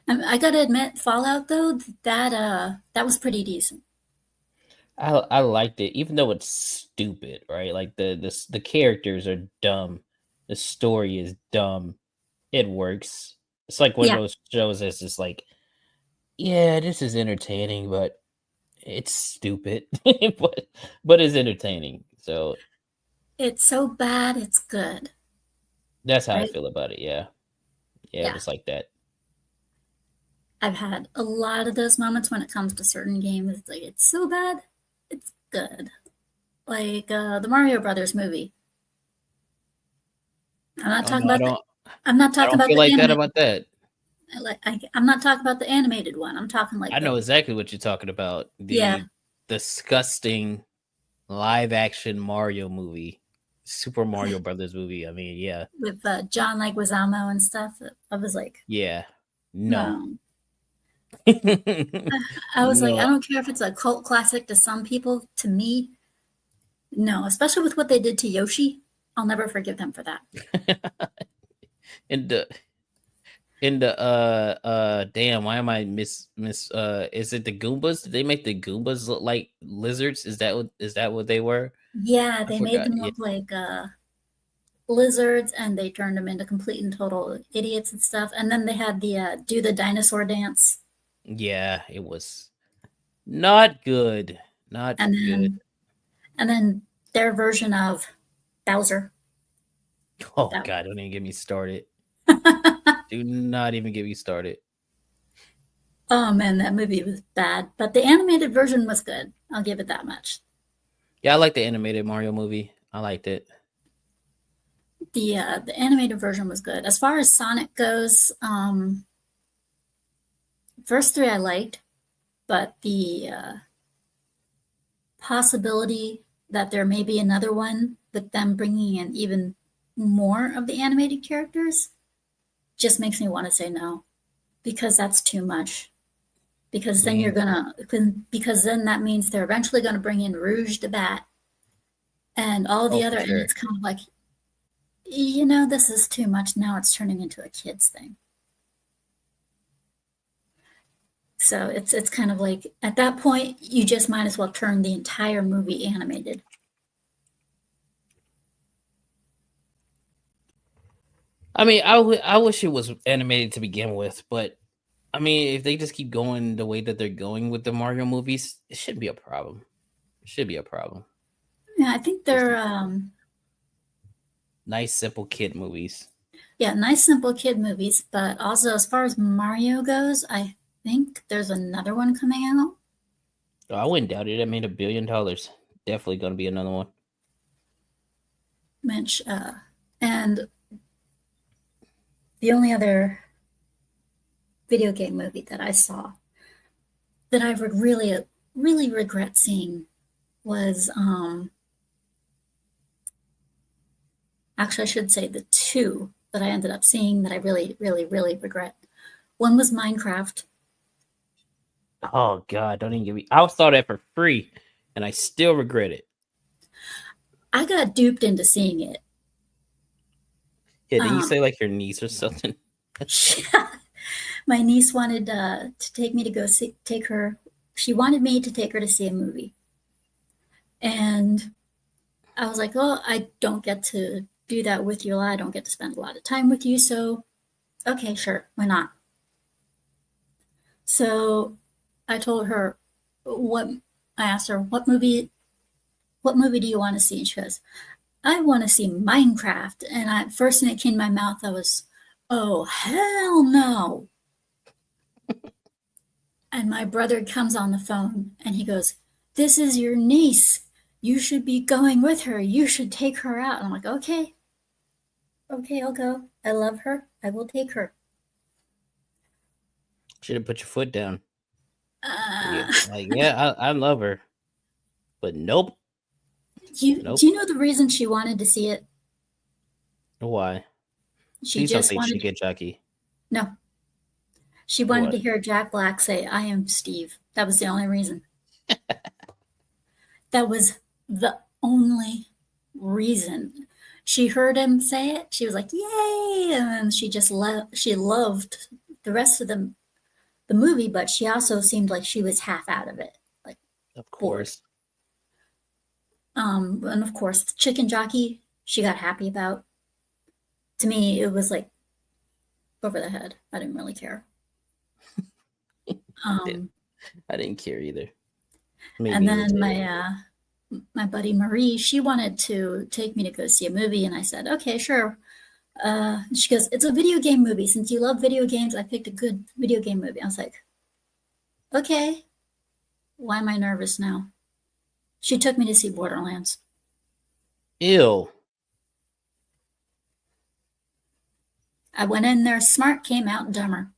I gotta admit, Fallout though, that was pretty decent. I liked it, even though it's stupid, right? Like the characters are dumb, the story is dumb. It works. It's like one of Yeah, those shows that's just like, yeah, this is entertaining, but it's stupid, but it's entertaining. So it's so bad it's good, that's how I right? feel about it. Yeah, yeah, it Yeah, was like that. I've had a lot of those moments when it comes to certain games. It's like it's so bad, it's good. Like the Mario Brothers movie. I'm not Oh no, talking about the I'm not I talking don't about feel the like that anime. about that. I'm not talking about the animated one. I'm talking like I know the exactly what you're talking about. yeah The disgusting live action Mario movie, Super Mario Brothers movie. I mean, yeah, with John Leguizamo and stuff. I was like, yeah, no, no. I was like, I no. don't care if it's a cult classic to some people. To me, no. Especially with what they did to Yoshi, I'll never forgive them for that. in the damn, why am I miss is it the Goombas? Did they make the Goombas look like lizards? Is that what they were? Yeah, I they made forgot. them Yeah, look like lizards, and they turned them into complete and total idiots and stuff. And then they had the do the dinosaur dance, yeah, it was not good. Not and good. then their version of Bowser. Oh That god, don't even get me started. Do not even get me started. oh man, that movie was bad, but the animated version was good. I'll give it that much. Yeah, I like the animated Mario movie. I liked it. The animated version was good. As far as Sonic goes, first three I liked, but the possibility that there may be another one with them bringing in even more of the animated characters just makes me want to say no, because that's too much. Because then Man. because then that means they're eventually gonna bring in Rouge the Bat and all Oh, the for other, and sure. it's kind of like, this is too much. Now it's turning into a kids thing. So it's kind of like at that point you just might as well turn the entire movie animated. I mean, I wish it was animated to begin with, but I mean, if they just keep going the way that they're going with the Mario movies, it shouldn't be a problem. It should be a problem. Yeah, I think Just they're nice, simple kid movies. yeah, nice simple kid movies, but also as far as Mario goes, I think there's another one coming out. Oh, I wouldn't doubt it. It made $1 billion. Definitely going to be another one. Which and the only other video game movie that I saw that I would really regret seeing was actually I should say the two that I ended up seeing that I really regret. One was Minecraft. Oh God, don't even give me. I saw that for free, and I still regret it. I got duped into seeing it. Yeah, didn't you Um, say like your niece or something? my niece wanted to take me to go see take her. She wanted me to take her to see a movie, and I was like, "Oh, I don't get to do that with you a lot. I don't get to spend a lot of time with you, so okay, sure, why not?" So I told her what I asked her, what movie do you want to see? And she goes, I want to see Minecraft. And first thing that came to my mouth, I was, oh, hell no. And my brother comes on the phone and he goes, this is your niece. You should be going with her. You should take her out. And I'm like, okay, I'll go. I love her. I will take her. Should have put your foot down. Yeah, Uh, like yeah, I love her, but nope, do nope. you know the reason she wanted to see it? Why? She Please don't just say wanted, chicken jockey. no, she wanted to What? hear Jack Black say, I am Steve. That was the only reason. That was the only reason. She heard him say it. She was like, "Yay!" And then she loved the rest of the movie, but she also seemed like she was half out of it, like Of bored. course. And of course, the chicken jockey she got happy about. To me, it was like over the head. I didn't really care. I did. Um, I didn't care either. and Maybe a little then bit. my buddy Marie, she wanted to take me to go see a movie, and I said, "Okay, sure." She goes, "It's a video game movie. Since you love video games, I picked a good video game movie." I was like, "Okay, why am I nervous now?" She took me to see Borderlands. Ew. I went in there smart, came out dumber.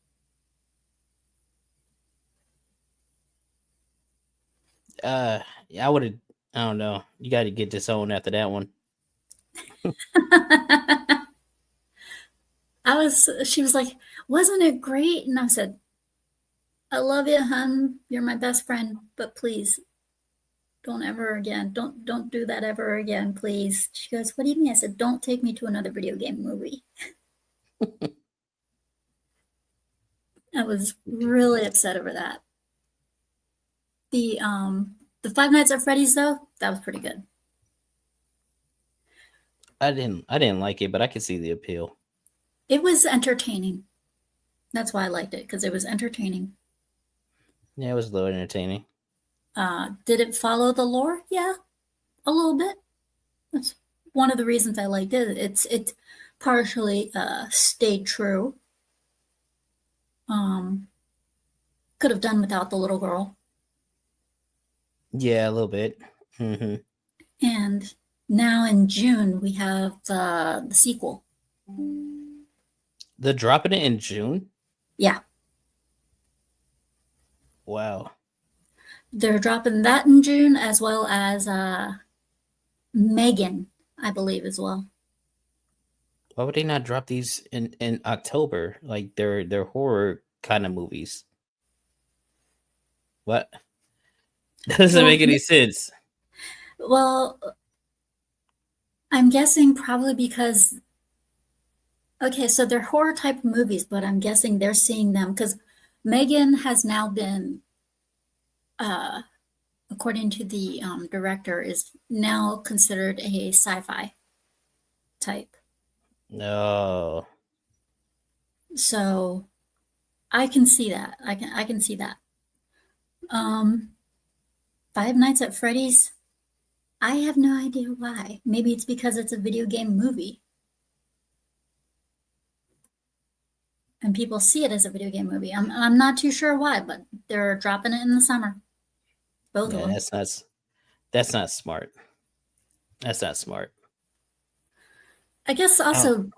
Yeah, I would have. I don't know. You got to get disowned after that one. She was like, wasn't it great? And I said, I love you, hun. You're my best friend, but please don't ever again. Don't do that ever again, please. She goes, what do you mean? I said, don't take me to another video game movie. I was really upset over that. The Five Nights at Freddy's though, that was pretty good. I didn't like it, but I could see the appeal. It was entertaining. That's why I liked it, because it was entertaining. Yeah, it was a little entertaining. Did it follow the lore? Yeah, a little bit. That's one of the reasons I liked it. It partially stayed true. Could have done without the little girl. Yeah, a little bit. Mm-hmm. And now in June we have the sequel. They're dropping it in June. Yeah. Wow. They're dropping that in June, as well as Megan, I believe, as well. Why would they not drop these in October? Like they're horror kind of movies. What? That doesn't make any sense. Well, I'm guessing probably because, okay, so they're horror type movies, but I'm guessing they're seeing them because Megan has now been, according to the director, is now considered a sci-fi type. No. So I can see that. I can see that. Five Nights at Freddy's, I have no idea why. Maybe it's because it's a video game movie. And people see it as a video game movie. I'm not too sure why, but they're dropping it in the summer. Both of them. That's not smart. That's not smart. I guess also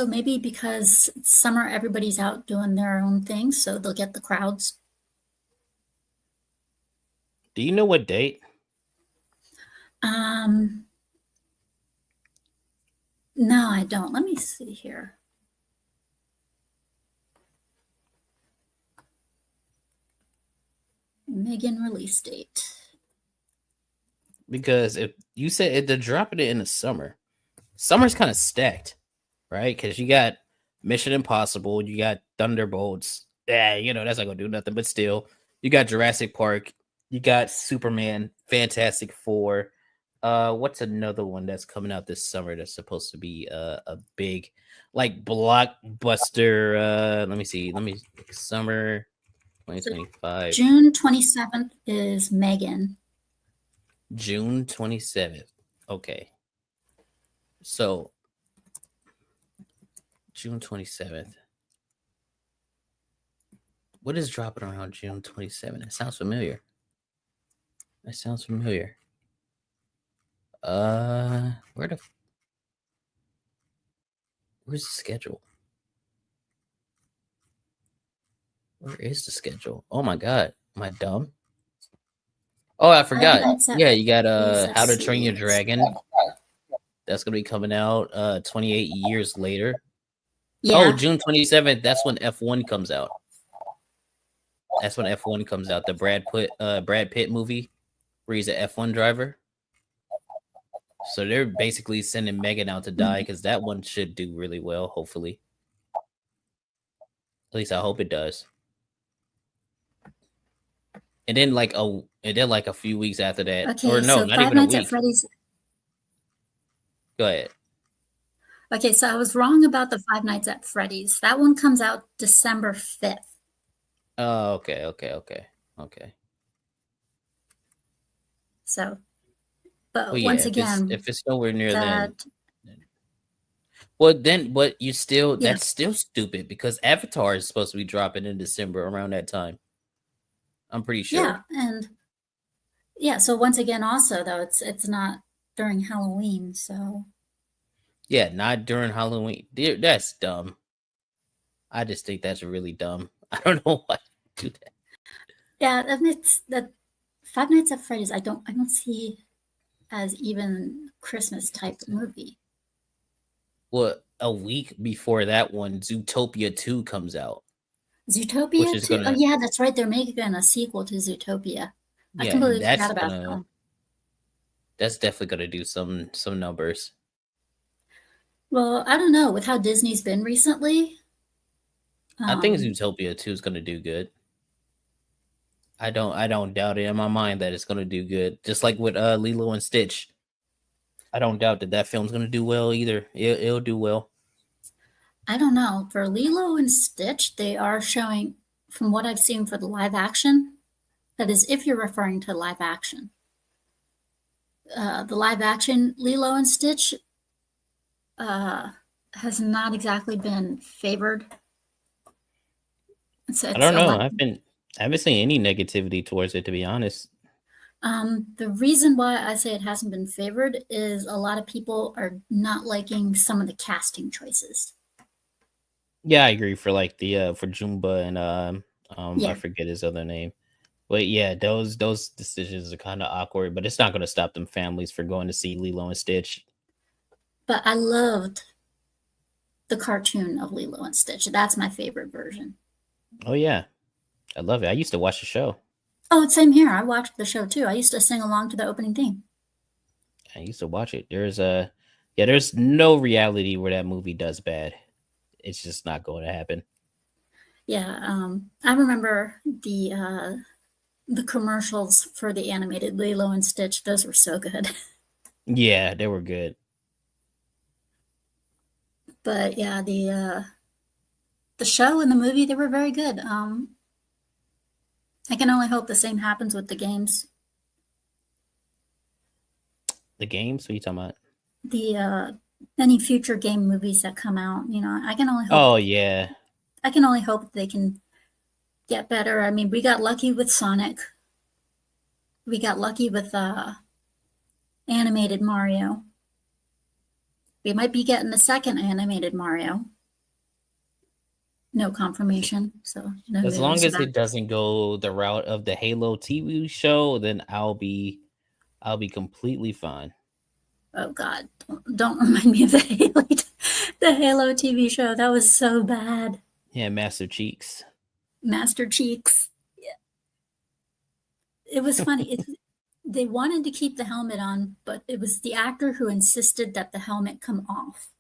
maybe because it's summer, everybody's out doing their own thing, so they'll get the crowds. Do you know what date? No, I don't. Let me see here. Megan release date. Because if you said they're dropping it in the summer's kind of stacked, right? Because you got Mission Impossible, you got Thunderbolts. Yeah, that's not gonna do nothing, but still, you got Jurassic Park, you got Superman, Fantastic Four. What's another one that's coming out this summer that's supposed to be a big like blockbuster? Let me see. Summer 2025. So June 27th is Megan. June 27th. Okay. So June 27th. What is dropping around June 27th? That sounds familiar. Where's the schedule? Where is the schedule? Oh my god, am I dumb? Oh, I forgot. Yeah, you got How to Train Your Dragon. That's gonna be coming out 28 years later. Yeah. Oh, June 27th. That's when F1 comes out. The Brad Pitt movie where he's an F1 driver. So they're basically sending Megan out to die because that one should do really well, hopefully. At least I hope it does. And then like a few weeks after that, okay, or no, so not Five even Nights a week. At Freddy's. Go ahead. Okay, so I was wrong about the Five Nights at Freddy's. That one comes out December 5th. Oh, okay. So, but well, once again, if it's nowhere near that, but you still that's still stupid because Avatar is supposed to be dropping in December around that time. I'm pretty sure. Yeah, so once again, also though, it's not during Halloween, so. Yeah, not during Halloween. That's dumb. I just think that's really dumb. I don't know why you do that. Yeah, and it's that Five Nights at Freddy's, I don't see as even Christmas type movie. Well, a week before that one, Zootopia 2 comes out, which Zootopia is too. Oh gonna yeah, that's right. They're making a sequel to Zootopia. I yeah, and completely forgot about that one. that's definitely gonna do some numbers. Well, I don't know with how Disney's been recently. I think Um, Zootopia 2 is gonna do good. I don't doubt it in my mind that it's gonna do good. Just like with Lilo and Stitch. I don't doubt that that film's gonna do well either. It'll do well. I don't know. For Lilo and Stitch, they are showing, from what I've seen for the live action, that is, if you're referring to live action, the live action Lilo and Stitch uh, has not exactly been favored. So I it's don't a know. lot. I haven't seen any negativity towards it, to be honest. The reason why I say it hasn't been favored is a lot of people are not liking some of the casting choices. Yeah, I agree for like the for Jumba and I Yeah, forget his other name. But yeah, those decisions are kind of awkward, but it's not going to stop them families for going to see Lilo and Stitch. but I loved the cartoon of Lilo and Stitch. That's my favorite version. Oh yeah, I love it. I used to watch the show. Oh, same here. I watched the show too. I used to sing along to the opening theme. I used to watch it. There's no reality where that movie does bad. It's just not going to happen. Yeah, I remember the commercials for the animated Lilo and Stitch. Those were so good. Yeah, they were good. But yeah, the show and the movie, they were very good. I can only hope the same happens with the games. The games? What are you talking about? The any future game movies that come out, I can only hope. Oh yeah, I can only hope they can get better. I mean, we got lucky with Sonic. We got lucky with animated Mario. We might be getting the second animated Mario. No confirmation, so no as long news as about. it doesn't go the route of the Halo TV show, then I'll be completely fine. Oh God, don't remind me of the Halo TV show. That was so bad. Yeah, Master Cheeks. Master Cheeks. Yeah. It was funny. They wanted to keep the helmet on, but it was the actor who insisted that the helmet come off.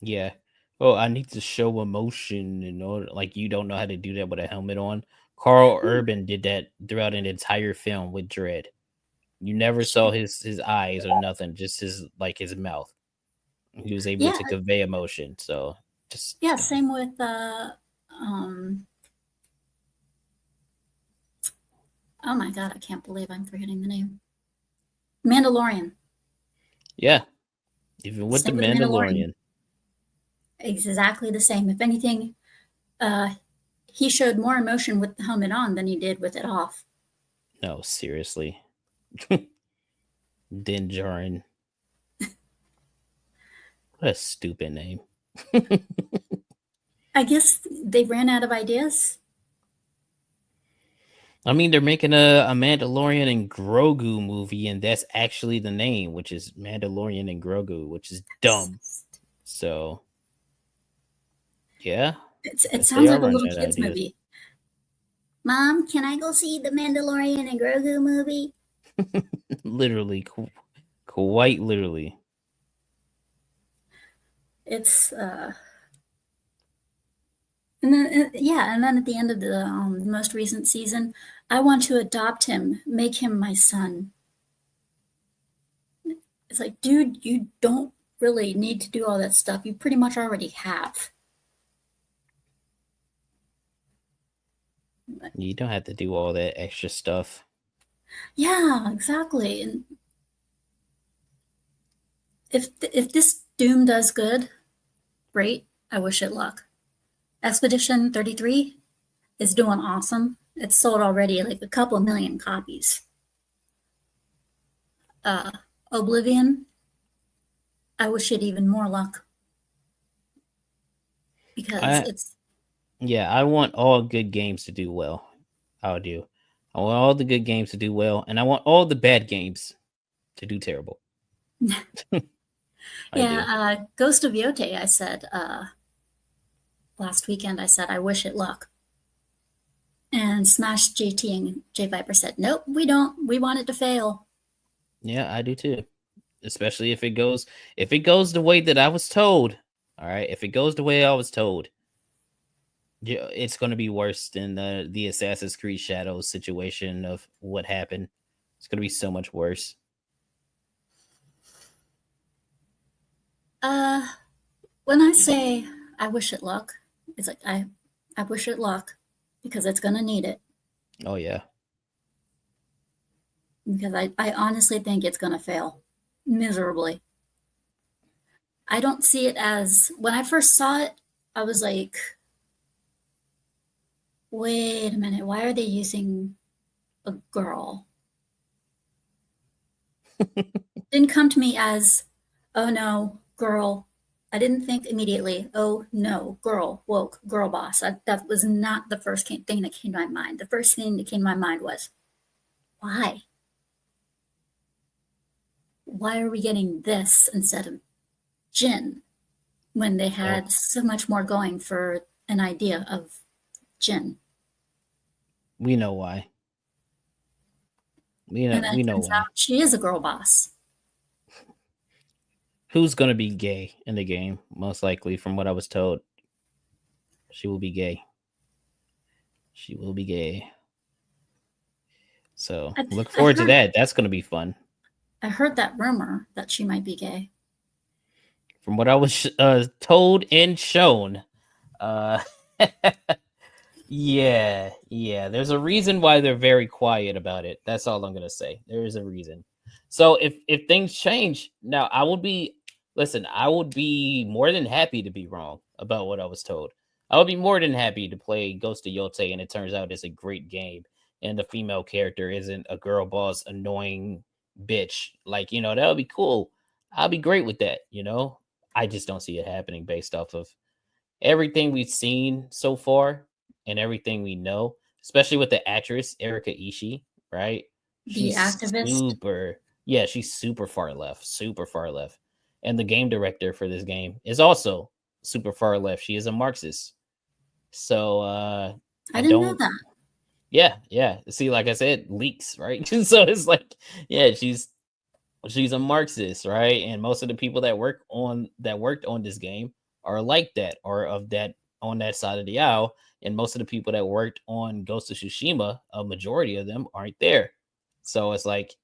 Yeah. Oh, I need to show emotion in order. Like you don't know how to do that with a helmet on. Carl Urban did that throughout an entire film with Dread. You never saw his eyes or nothing, just his mouth. He was able Yeah, to convey emotion. So just yeah. Same with um. Oh my God, I can't believe I'm forgetting the name. Mandalorian. yeah. Even with the Same with Mandalorian. Mandalorian. Exactly the same. If anything, uh, he showed more emotion with the helmet on than he did with it off. No, seriously. Din Djarin. What a stupid name. I guess they ran out of ideas. I mean, they're making a Mandalorian and Grogu movie, and that's actually the name, which is Mandalorian and Grogu, which is dumb. So, yeah, It guess they sounds are like a running little out of kids ideas. movie. Mom, can I go see the Mandalorian and Grogu movie? Literally, quite literally. It's and then yeah, and then at the end of the most recent season, I want to adopt him, make him my son. It's like, dude, you don't really need to do all that stuff. You pretty much already have. You don't have to do all that extra stuff. Yeah, exactly. And if this Doom does good, great. I wish it luck. Expedition 33 is doing awesome. It's sold already like a couple million copies. Oblivion, I wish it even more luck because I it's Yeah, I want all good games to do well. I do. I want all the good games to do well, and I want all the bad games to do terrible. I Yeah, do. Ghost of Yote, I said last weekend, I said, I wish it luck. And Smash JT and J Viper said, nope, we don't. We want it to fail. Yeah, I do too. Especially if it goes the way that I was told. All right, if it goes the way I was told, yeah, it's going to be worse than the Assassin's Creed Shadows situation of what happened. It's going to be so much worse. Uh, when I say I wish it luck, it's like I wish it luck because it's gonna need it. Oh yeah. Because I honestly think it's gonna fail miserably. I don't see it as when I first saw it, I was like, wait a minute, why are they using a girl? Didn't come to me as, oh no, girl. I didn't think immediately, oh no, girl, woke, girl boss. That was not the first thing that came to my mind. The first thing that came to my mind was, why? Why are we getting this instead of Jin when they Oh, had so much more going for an idea of Jin? we know why. And then We it know turns why. out she is a girl boss. Who's going to be gay in the game? Most likely, from what I was told, she will be gay. She will be gay. So I, look I forward to heard that. That's going to be fun. I heard that rumor that she might be gay. From what I was told and shown, uh, yeah. There's a reason why they're very quiet about it. That's all I'm gonna say. There is a reason. So if things change now, I would be listen. I would be more than happy to be wrong about what I was told. I would be more than happy to play Ghost of Yote, and it turns out it's a great game, and the female character isn't a girl boss, annoying bitch. Like that would be cool. I'll be great with that. I just don't see it happening based off of everything we've seen so far and everything we know, especially with the actress Erika Ishii, right? The She's activist, super, yeah, she's super far left. And the game director for this game is also super far left. She is a Marxist. So I I didn't know don't that. yeah. See, like I said, leaks, right? So it's like, yeah, she's a Marxist, right? And most of the people that worked on this game are like that, or of that on that side of the aisle. And most of the people that worked on Ghost of Tsushima, a majority of them aren't there. So it's like,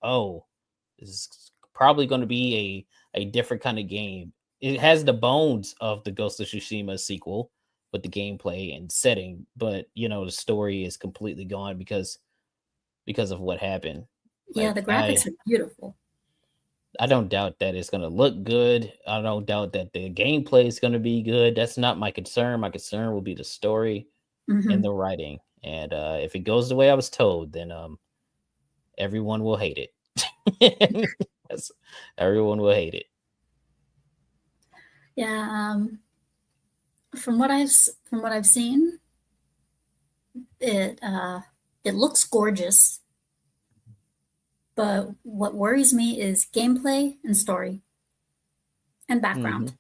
oh, this is probably going to be a different kind of game. It has the bones of the Ghost of Tsushima sequel with the gameplay and setting, but the story is completely gone because of what happened. Yeah, Like the graphics are beautiful. I don't doubt that it's going to look good. I don't doubt that the gameplay is going to be good. That's not my concern. My concern will be the story and Hmm. the writing. And if it goes the way I was told, then everyone will hate it. Yes, everyone will hate it. Yeah, from what I've seen, it it looks gorgeous. But what worries me is gameplay and story and Hmm. background.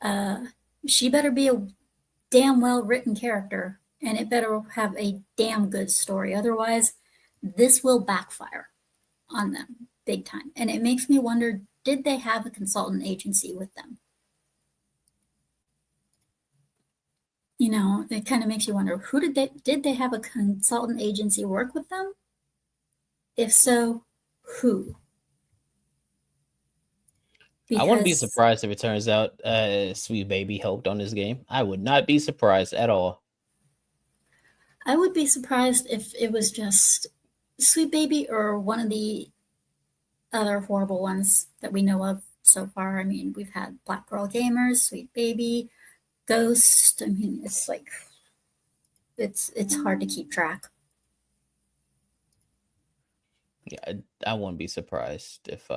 Uh, she better be a damn well written character, and it better have a damn good story. Otherwise, this will backfire on them big time. And it makes me wonder, did they have a consultant agency with them? It kind of makes you wonder, who did they have a consultant agency work with them? If so, who? I wouldn't be Because surprised if it turns out Sweet Baby helped on this game. I would not be surprised at all. I would be surprised if it was just Sweet Baby or one of the other horrible ones that we know of so far. I mean, we've had Black Pearl Gamers, Sweet Baby, Ghost. I mean, it's like it's hard to keep track. Yeah, I wouldn't be surprised if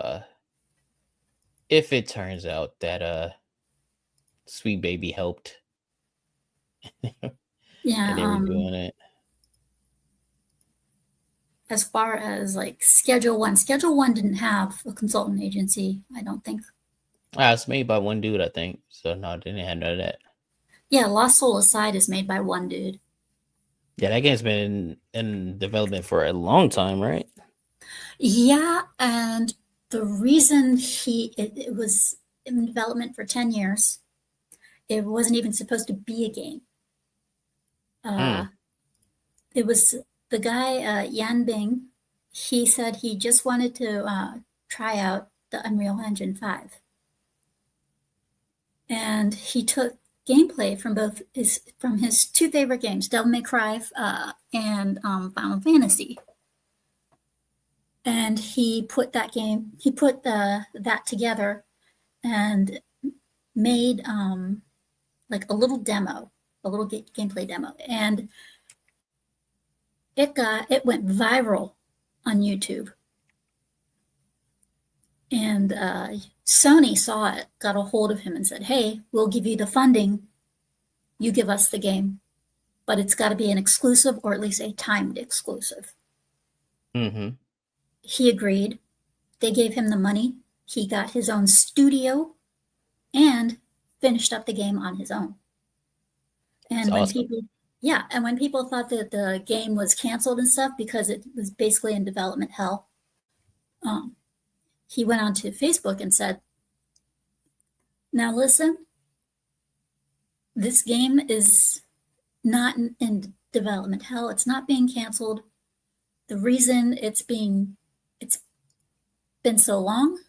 it turns out that Sweet Baby helped Yeah, and they were doing it. as far as like Schedule One didn't have a consultant agency, I don't think. It's made by one dude, I think. So no, I didn't have none of that. Yeah, Lost Soul Aside is made by one dude. Yeah, that game's been in development for a long time, right? Yeah, and the reason it was in development for 10 years, it wasn't even supposed to be a game. Hmm. It was the guy, Yan Bing, he said he just wanted to try out the Unreal Engine 5. And he took gameplay from his two favorite games, Devil May Cry and Final Fantasy. And he put that together and made like a little demo, a little gameplay demo, and it went viral on YouTube. And Sony saw it, got a hold of him, and said, "Hey, we'll give you the funding. You give us the game, but it's got to be an exclusive, or at least a timed exclusive." Mm-hmm. He agreed. They gave him the money. He got his own studio and finished up the game on his own. It's And awesome. when people thought that the game was canceled and stuff because it was basically in development hell, um, he went onto Facebook and said, "Now listen, this game is not in development hell. It's not being canceled. The reason it's been so long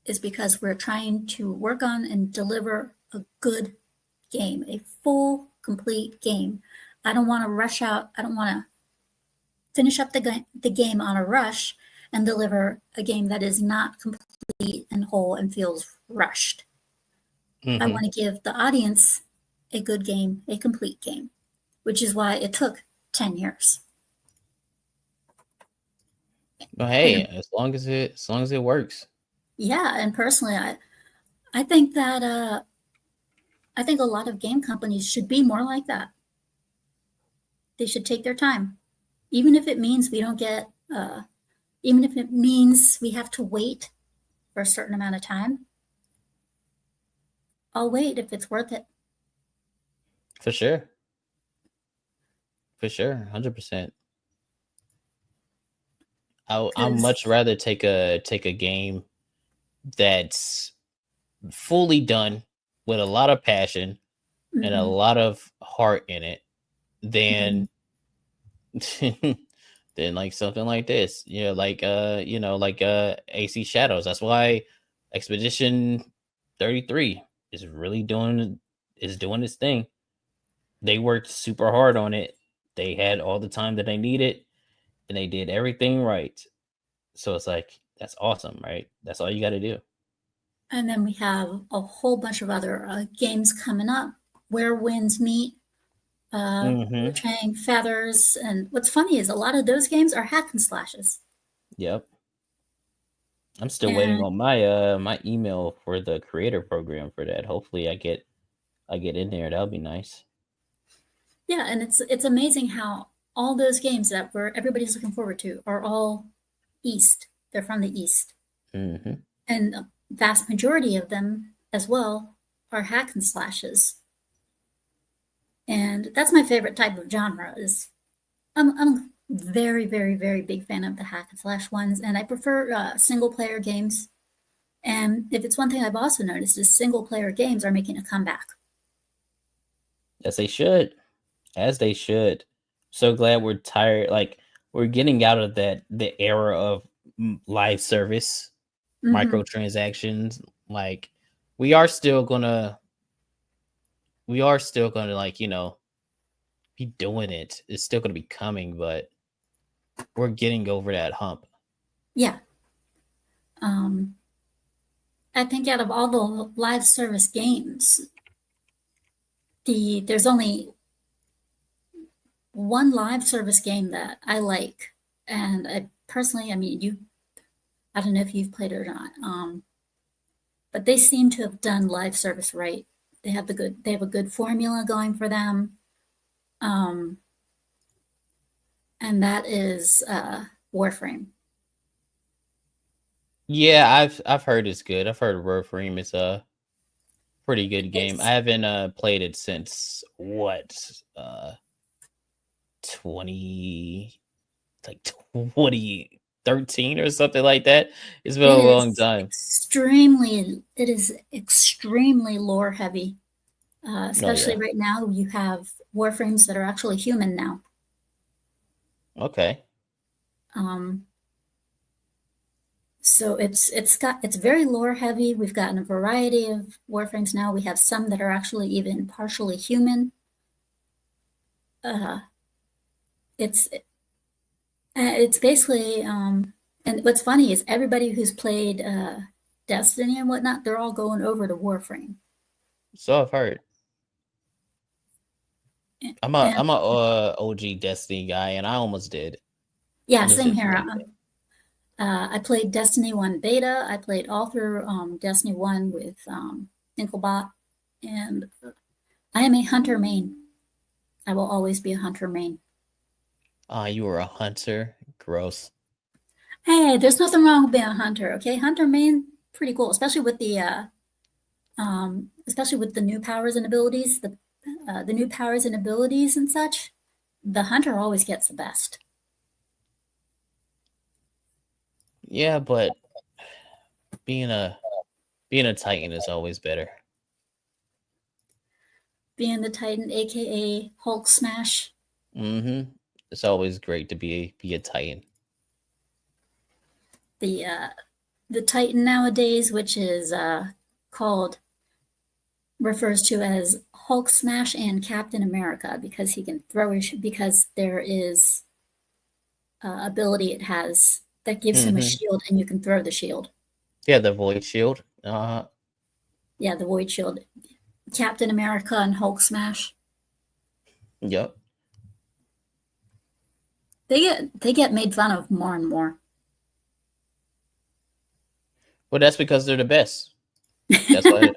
is because we're trying to work on and deliver a good game, a full, complete game. I don't want to rush out. I don't want to finish up the game on a rush and deliver a game that is not complete and whole and feels rushed. I Mm-hmm. want to give the audience a good game, a complete game, which is why it took 10 years." But hey, And as long as it works. yeah, and personally, I think that I think a lot of game companies should be more like that. They should take their time, even if it means we don't get, even if it means we have to wait for a certain amount of time. I'll wait if it's worth it. For sure. For sure. 100%. I'll Because much rather take a game that's fully done with a lot of passion and a mm-hmm, lot of heart in it mm-hmm. than than like something like this. AC Shadows. That's why Expedition 33 is doing its thing. They worked super hard on it. They had all the time that they needed and they did everything right. So it's like that's awesome, right? That's all you got to do. And then we have a whole bunch of other games coming up. Where Winds Meet, Wu Mhm. Tang Feathers, and what's funny is a lot of those games are hack and slashes. Yep. I'm still waiting And on my email for the creator program for that. Hopefully I get in there. That'll be nice. yeah, and it's amazing how all those games that everybody's looking forward to are all East. They're from the East, Mhm. and the vast majority of them as well are hack and slashes. And that's my favorite type of genre. Is I'm very very very big fan of the hack and slash ones, and I prefer single player games. And if it's one thing I've also noticed is single player games are making a comeback. As they should. As they should. So glad we're tired. Like we're getting out of the era of live service, Mm-hmm. microtransactions. Like we are still gonna we are still gonna like be doing it. It's still gonna be coming, but we're getting over that hump. Yeah. Um, I think out of all the live service games, there's only one live service game that I like, and I personally, I mean, I don't know if you've played it or not, but they seem to have done live service right. They have a good formula going for them, um, and that is Warframe. Yeah, I've heard it's good. I've heard Warframe is a pretty good game. I It's haven't played it since what 20 like 2013 or something like that. It's been a it long is time. extremely lore heavy. Oh Especially yeah. right now, you have warframes that are actually human now. Okay. Um, so it's very lore heavy. We've gotten a variety of warframes now. We have some that are actually even partially human. Uh, it's it's basically and what's funny is everybody who's played Destiny and whatnot, they're all going over to Warframe. So I've heard. I'm a And I'm a OG Destiny guy, and I almost did. I yeah, just same didn't here. finish it. I played Destiny 1 beta. I played all through Destiny 1 with Dinklebot. And I am a hunter main. I will always be a hunter main. You were a hunter. Gross. Hey, there's nothing wrong with being a hunter, okay? Hunter main, pretty cool, especially with the new powers and abilities, the new powers and abilities and such. The hunter always gets the best. Yeah, but being a being a Titan is always better. Being the Titan, aka Hulk Smash, Mm-hmm. It's always great to be a Titan. the the Titan nowadays, which is called refers to as Hulk Smash and Captain America because he can throw his, because there is ability it has that gives him a Mm-hmm. shield and you can throw the shield. Yeah, the Void Shield. Yeah, the void shield. Captain America and Hulk Smash. Yep. They get made fun of more and more. Well, that's because they're the best. That's why.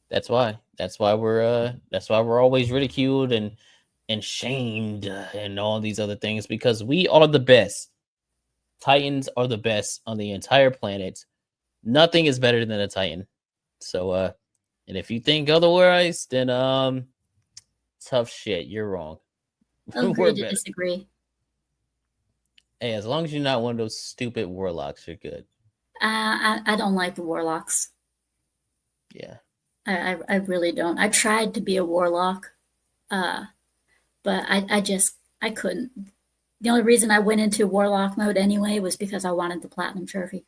That's why. That's why we're always ridiculed and shamed and all these other things because we are the best. Titans are the best on the entire planet. Nothing is better than a Titan. So and if you think otherwise, then tough shit. You're wrong. We're Agree to better. disagree. Hey, as long as you're not one of those stupid warlocks, you're good. I don't like the warlocks. Yeah. I really don't. I tried to be a warlock, uh, but I couldn't. The only reason I went into warlock mode anyway was because I wanted the platinum trophy.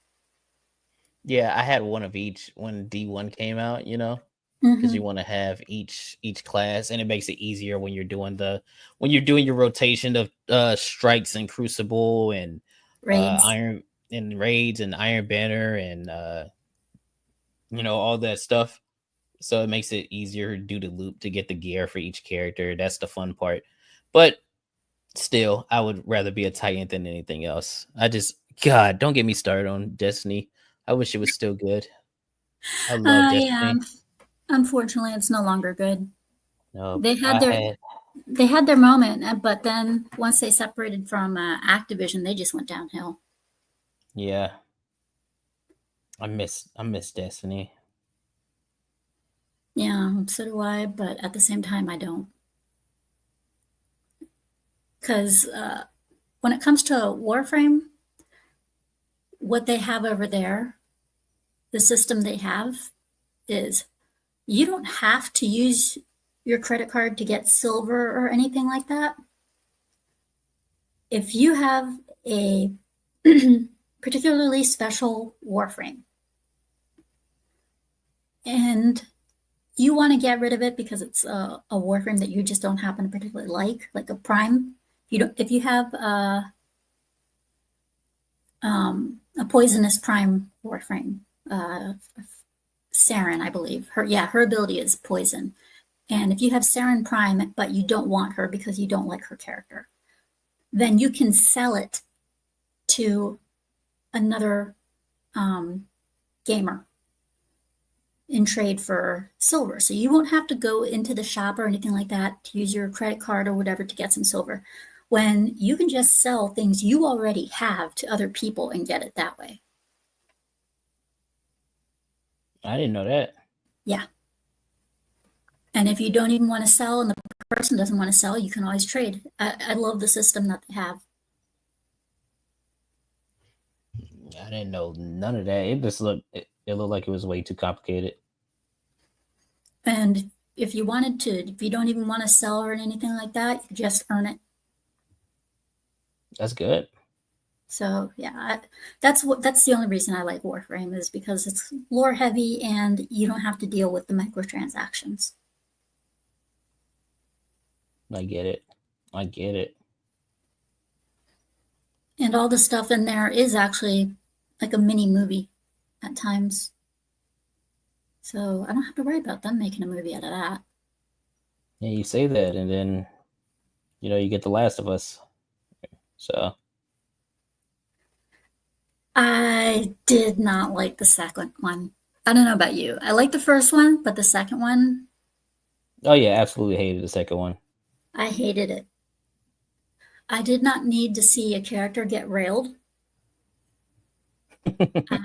Yeah, I had one of each when D1 came out, because you Hmm. want to have each class, and it makes it easier when you're doing your rotation of strikes and crucible and Raids. iron and raids and iron banner and all that stuff. So it makes it easier to do the loop to get the gear for each character. That's the fun part. But still, I would rather be a Titan than anything else. God, don't get me started on Destiny. I wish it was still good. I love Yeah. Destiny. Unfortunately, it's no longer good. No, They had I their had they had their moment, but then once they separated from Activision, they just went downhill. yeah. I miss Destiny. Yeah, so do I, but at the same time, I don't. Because when it comes to Warframe, what they have over there, the system they have, is you don't have to use your credit card to get silver or anything like that. If you have a particularly special Warframe and you want to get rid of it because it's a Warframe that you just don't happen to particularly like a Prime. If you have a poisonous Prime Warframe, uh, Saren, I believe her ability is poison. And if you have Saren Prime, but you don't want her because you don't like her character, then you can sell it to another gamer in trade for silver. So you won't have to go into the shop or anything like that to use your credit card or whatever to get some silver. when you can just sell things you already have to other people and get it that way. I didn't know that. Yeah. And if you don't even want to sell and the person doesn't want to sell, you can always trade. I love the system that they have. I didn't know none of that. It just it looked like it was way too complicated. And if you wanted to, if you don't even want to sell or anything like that, you just earn it. That's good. So yeah, that's the only reason I like Warframe is because it's lore heavy and you don't have to deal with the microtransactions. I get it. I get it. And all the stuff in there is actually like a mini movie at times. So I don't have to worry about them making a movie out of that. Yeah, you say that, and then you get The Last of Us. So I did not like the second one. I don't know about you. I like the first one, but the second one, oh yeah, absolutely hated the second one. I hated it. I did not need to see a character get railed. Uh,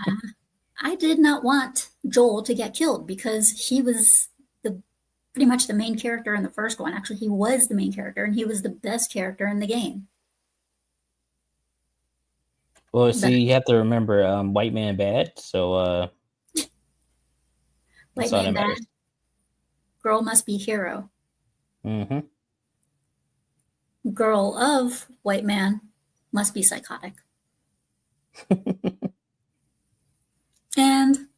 I did not want Joel to get killed because he was the pretty much the main character in the first one. Actually, he was the main character and he was the best character in the game. Well, But see, you have to remember, white man bad, so white that's all that man bad, matters. girl must be hero. Mm-hmm. Girl of white man must be psychotic. And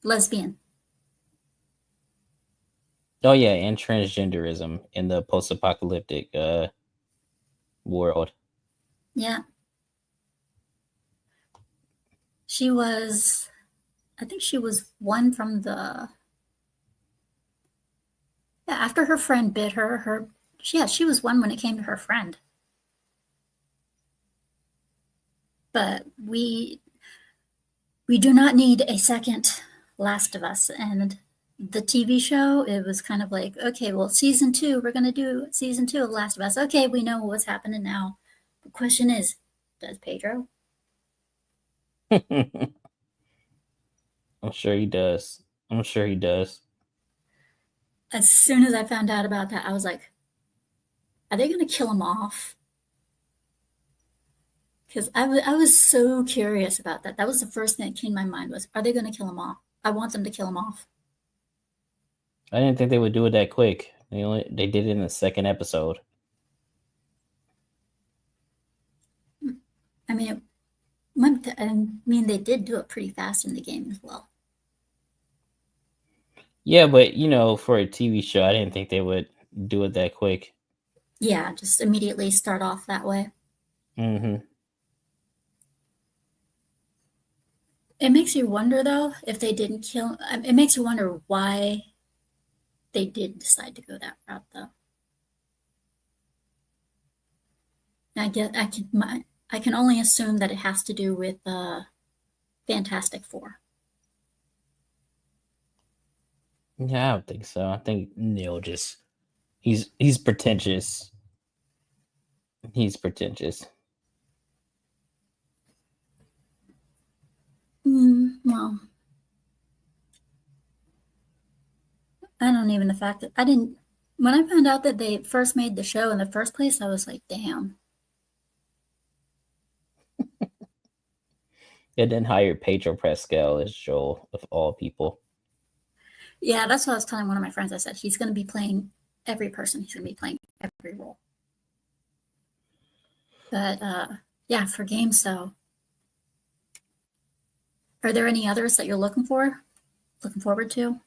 lesbian. Oh yeah, and transgenderism in the post-apocalyptic world. Yeah. She was, I think she was one from the, yeah, after her friend bit her, yeah, she was one when it came to her friend. But we do not need a second Last of Us. And the TV show, it was kind of like, okay, well, season 2, we're going to do season 2 of Last of Us. Okay, we know what's happening now. The question is, does Pedro? I'm sure he does. I'm sure he does. As soon as I found out about that, I was like, are they going to kill him off? Because I was so curious about that. That was the first thing that came to my mind was, are they going to kill him off? I want them to kill him off. I didn't think they would do it that quick. They did it in the second episode. I mean, they did do it pretty fast in the game as well. Yeah, but for a TV show, I didn't think they would do it that quick. Yeah, just immediately start off that way. Mm-hmm. It makes you wonder, though, if they didn't kill. It makes you wonder why they did decide to go that route, though. I can only assume that it has to do with Fantastic Four. Yeah, I don't think so. I think Neil he's pretentious. He's pretentious. Well, I don't even the fact that I didn't. When I found out that they first made the show in the first place, I was like, damn. And then hired Pedro Pascal as Joel, of all people. Yeah, that's what I was telling one of my friends. I said, he's going to be playing every person, he's going to be playing every role. But yeah, for games, though, are there any others that you're looking forward to?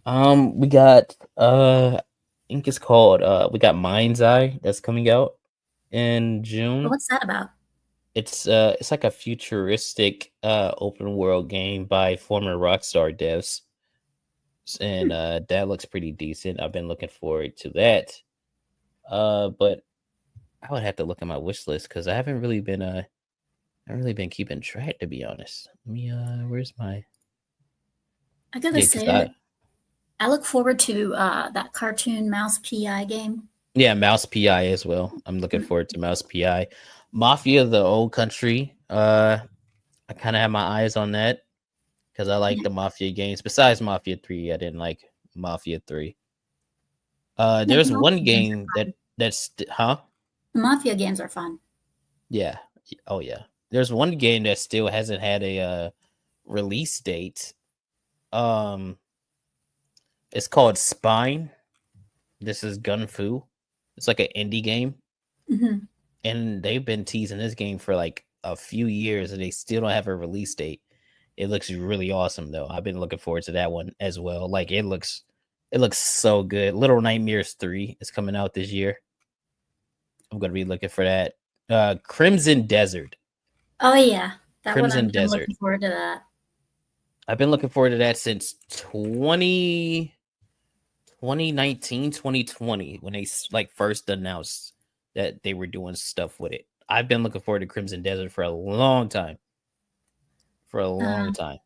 We got I think it's called we got Mind's Eye that's coming out in Or June. what's that about? It's like a futuristic open world game by former Rockstar devs. And that looks pretty decent. I've been looking forward to that. But I would have to look at my wish list because I haven't really been keeping track, to be honest. Let me where's my I gotta yeah, because say, I look forward to that cartoon mouse PI game. Yeah, Mouse PI as well. I'm looking forward to Mouse PI. Mafia, the old country. I kind of have my eyes on that because I like Yeah, the Mafia games. Besides Mafia 3, I didn't like Mafia 3. yeah, the There's one Mafia games game are fun. that's huh? The Mafia games are fun. Yeah. Oh yeah. There's one game that still hasn't had a release date. Um it's called Spine. This is Gun Fu. It's like an indie game. Hmm. And they've been teasing this game for like a few years and they still don't have a release date. It looks really awesome though. I've been looking forward to that one as well. Like it looks so good. Little Nightmares 3 is coming out this year. I'm gonna be looking for that. Crimson Desert. Oh yeah, that one Crimson I'm Desert. looking forward to that. I've been looking forward to that since 2019, 2020 when they like first announced that they were doing stuff with it. I've been looking forward to Crimson Desert for a long time. For a long Um, time.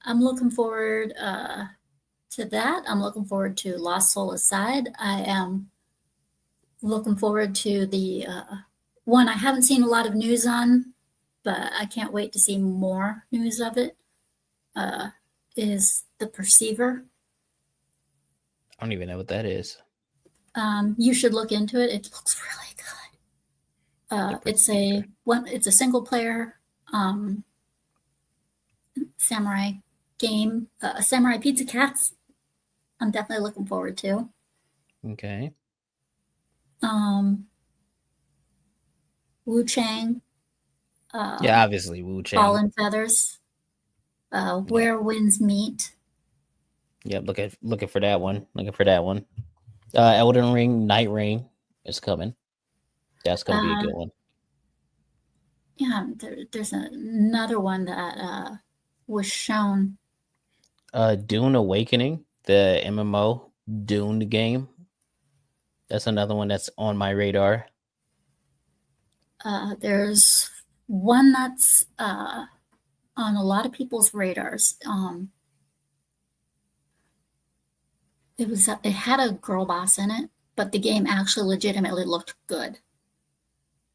I'm looking forward to that. I'm looking forward to Lost Soul Aside. I am looking forward to the one I haven't seen a lot of news on, but I can't wait to see more news of it. Uh, is the Perceiver. I don't even know what that is. You should look into it. It looks really good. The It's Perceiver. a single player um, samurai game. Samurai Pizza Cats. I'm definitely looking forward to. Okay. Um, Wu Chang, Yeah, obviously Wu Chang. Fallen Feathers, Yep. Where Winds Meet. Yep. Looking for that one. Looking for that one. Elden Ring, Night Rain is coming. That's gonna be a Uh, good one. yeah, there's another one that was shown. Dune Awakening, the MMO Dune game. That's another one that's on my radar. There's one that's on a lot of people's radars. It had a girl boss in it, but the game actually legitimately looked good.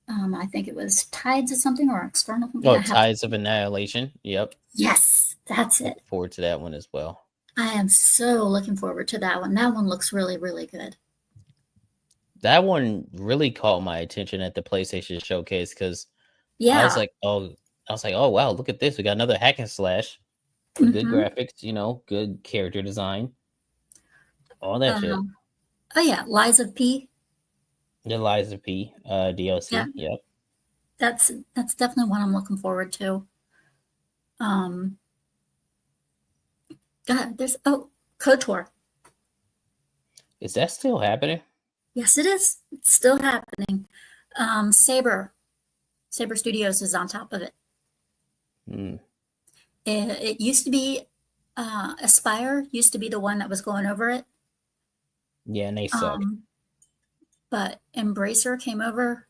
I think it was Tides of something or External something. Oh, I have to. Tides of Annihilation. Yep. Yes, that's it. Looking forward to that one as well. I am so looking forward to that one. That one looks really, really good. That one really caught my attention at the PlayStation Showcase because I was Yeah. like, oh wow, look at this. We got another hack and slash with good Mm-hmm. graphics, good character design, all that shit. Um, oh yeah, Lies of P. The Lies of P Yeah, DLC. Yep. that's definitely one I'm looking forward to. Um, God, there's KOTOR. Is that still happening? Yes, it is. It's still happening. Saber Studios is on top of it. Hmm. It used to be Aspire used to be the one that was going over it. Yeah, and they suck. Um, but Embracer came over.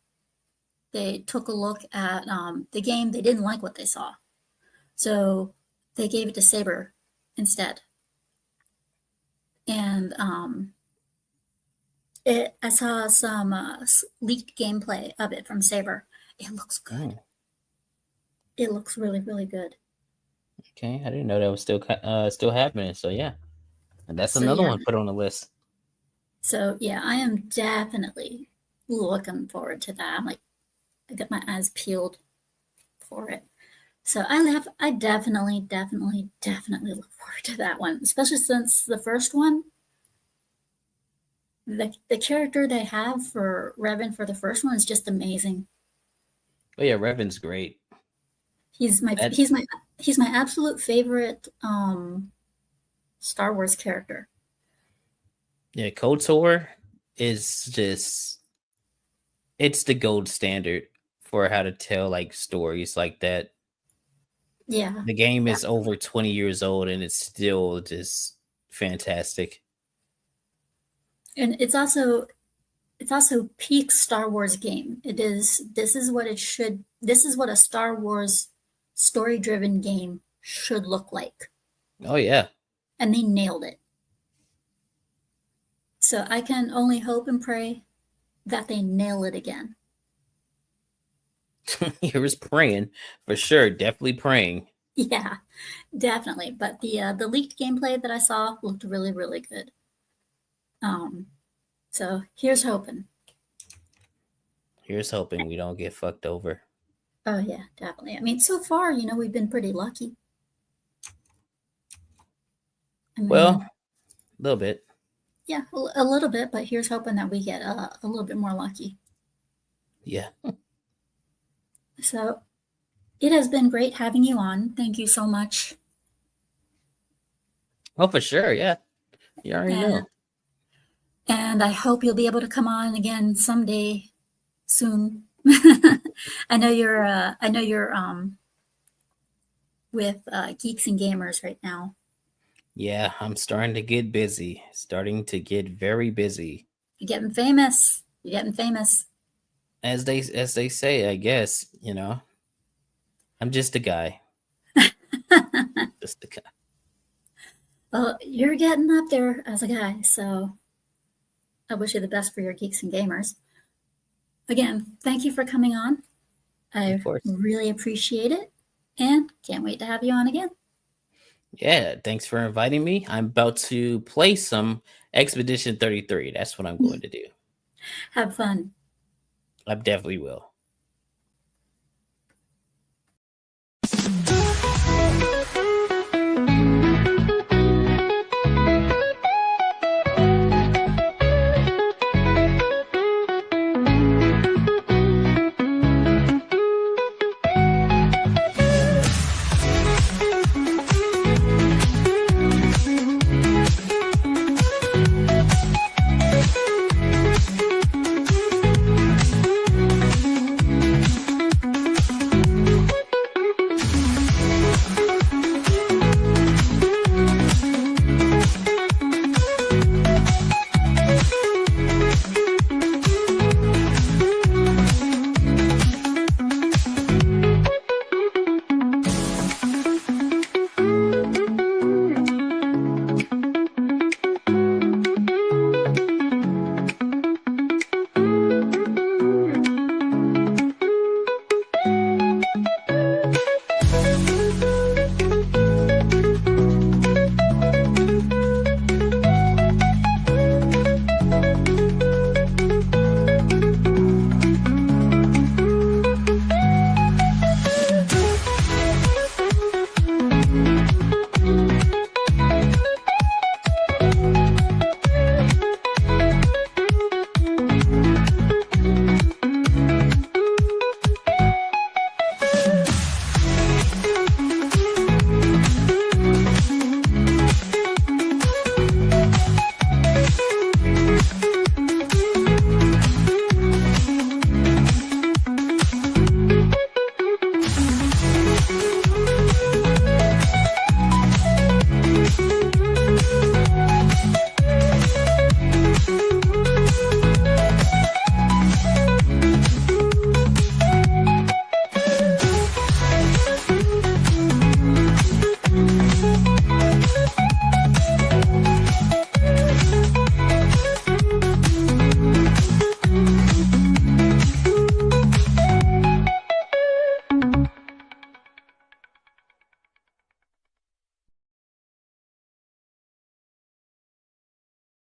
They took a look at the game. They didn't like what they saw. So they gave it to Saber instead. And I saw some leaked gameplay of it from Saber. It looks good. Mm, It looks really, really good. okay, I didn't know that was still happening. So yeah, and that's So another yeah, one put on the list. I am definitely looking forward to that. I'm like, I got my eyes peeled for it. So I definitely, definitely, definitely look forward to that one, especially since the first one, the character they have for Revan for the first one is just amazing. Oh yeah, Revan's great. He's my That he's my he's my absolute favorite Star Wars character. yeah, KOTOR is just it's the gold standard for how to tell like stories like that. Yeah, The game yeah, is over 20 years old and it's still just fantastic. and it's also peak Star Wars game. It is. This is what it should. This is what a Star Wars story-driven game should look like, Oh yeah. and they nailed it. So I can only hope and pray that they nail it again. He was praying for sure, definitely praying. Yeah, definitely. But the leaked gameplay that I saw looked really, really good. So here's hoping. Here's hoping we don't get fucked over. Oh yeah, definitely. I mean, so far, we've been pretty lucky. I Well, mean, a little bit. yeah, a little bit, but here's hoping that we get a little bit more lucky. Yeah. So it has been great having you on. Thank you so much. Oh, for sure. Yeah. You already And know. and I hope you'll be able to come on again someday soon. I know you're with Geeks and Gamers right now. Yeah, I'm starting to get busy. Starting to get very busy. You're getting famous. You're getting famous. As they say, I guess, I'm just a guy. Just a guy. Well, you're getting up there as a guy, so I wish you the best for your Geeks and Gamers. Again, thank you for coming on. Of I course. really appreciate it and can't wait to have you on again. Yeah, thanks for inviting me. I'm about to play some Expedition 33. That's what I'm going to do. Have fun. I definitely will.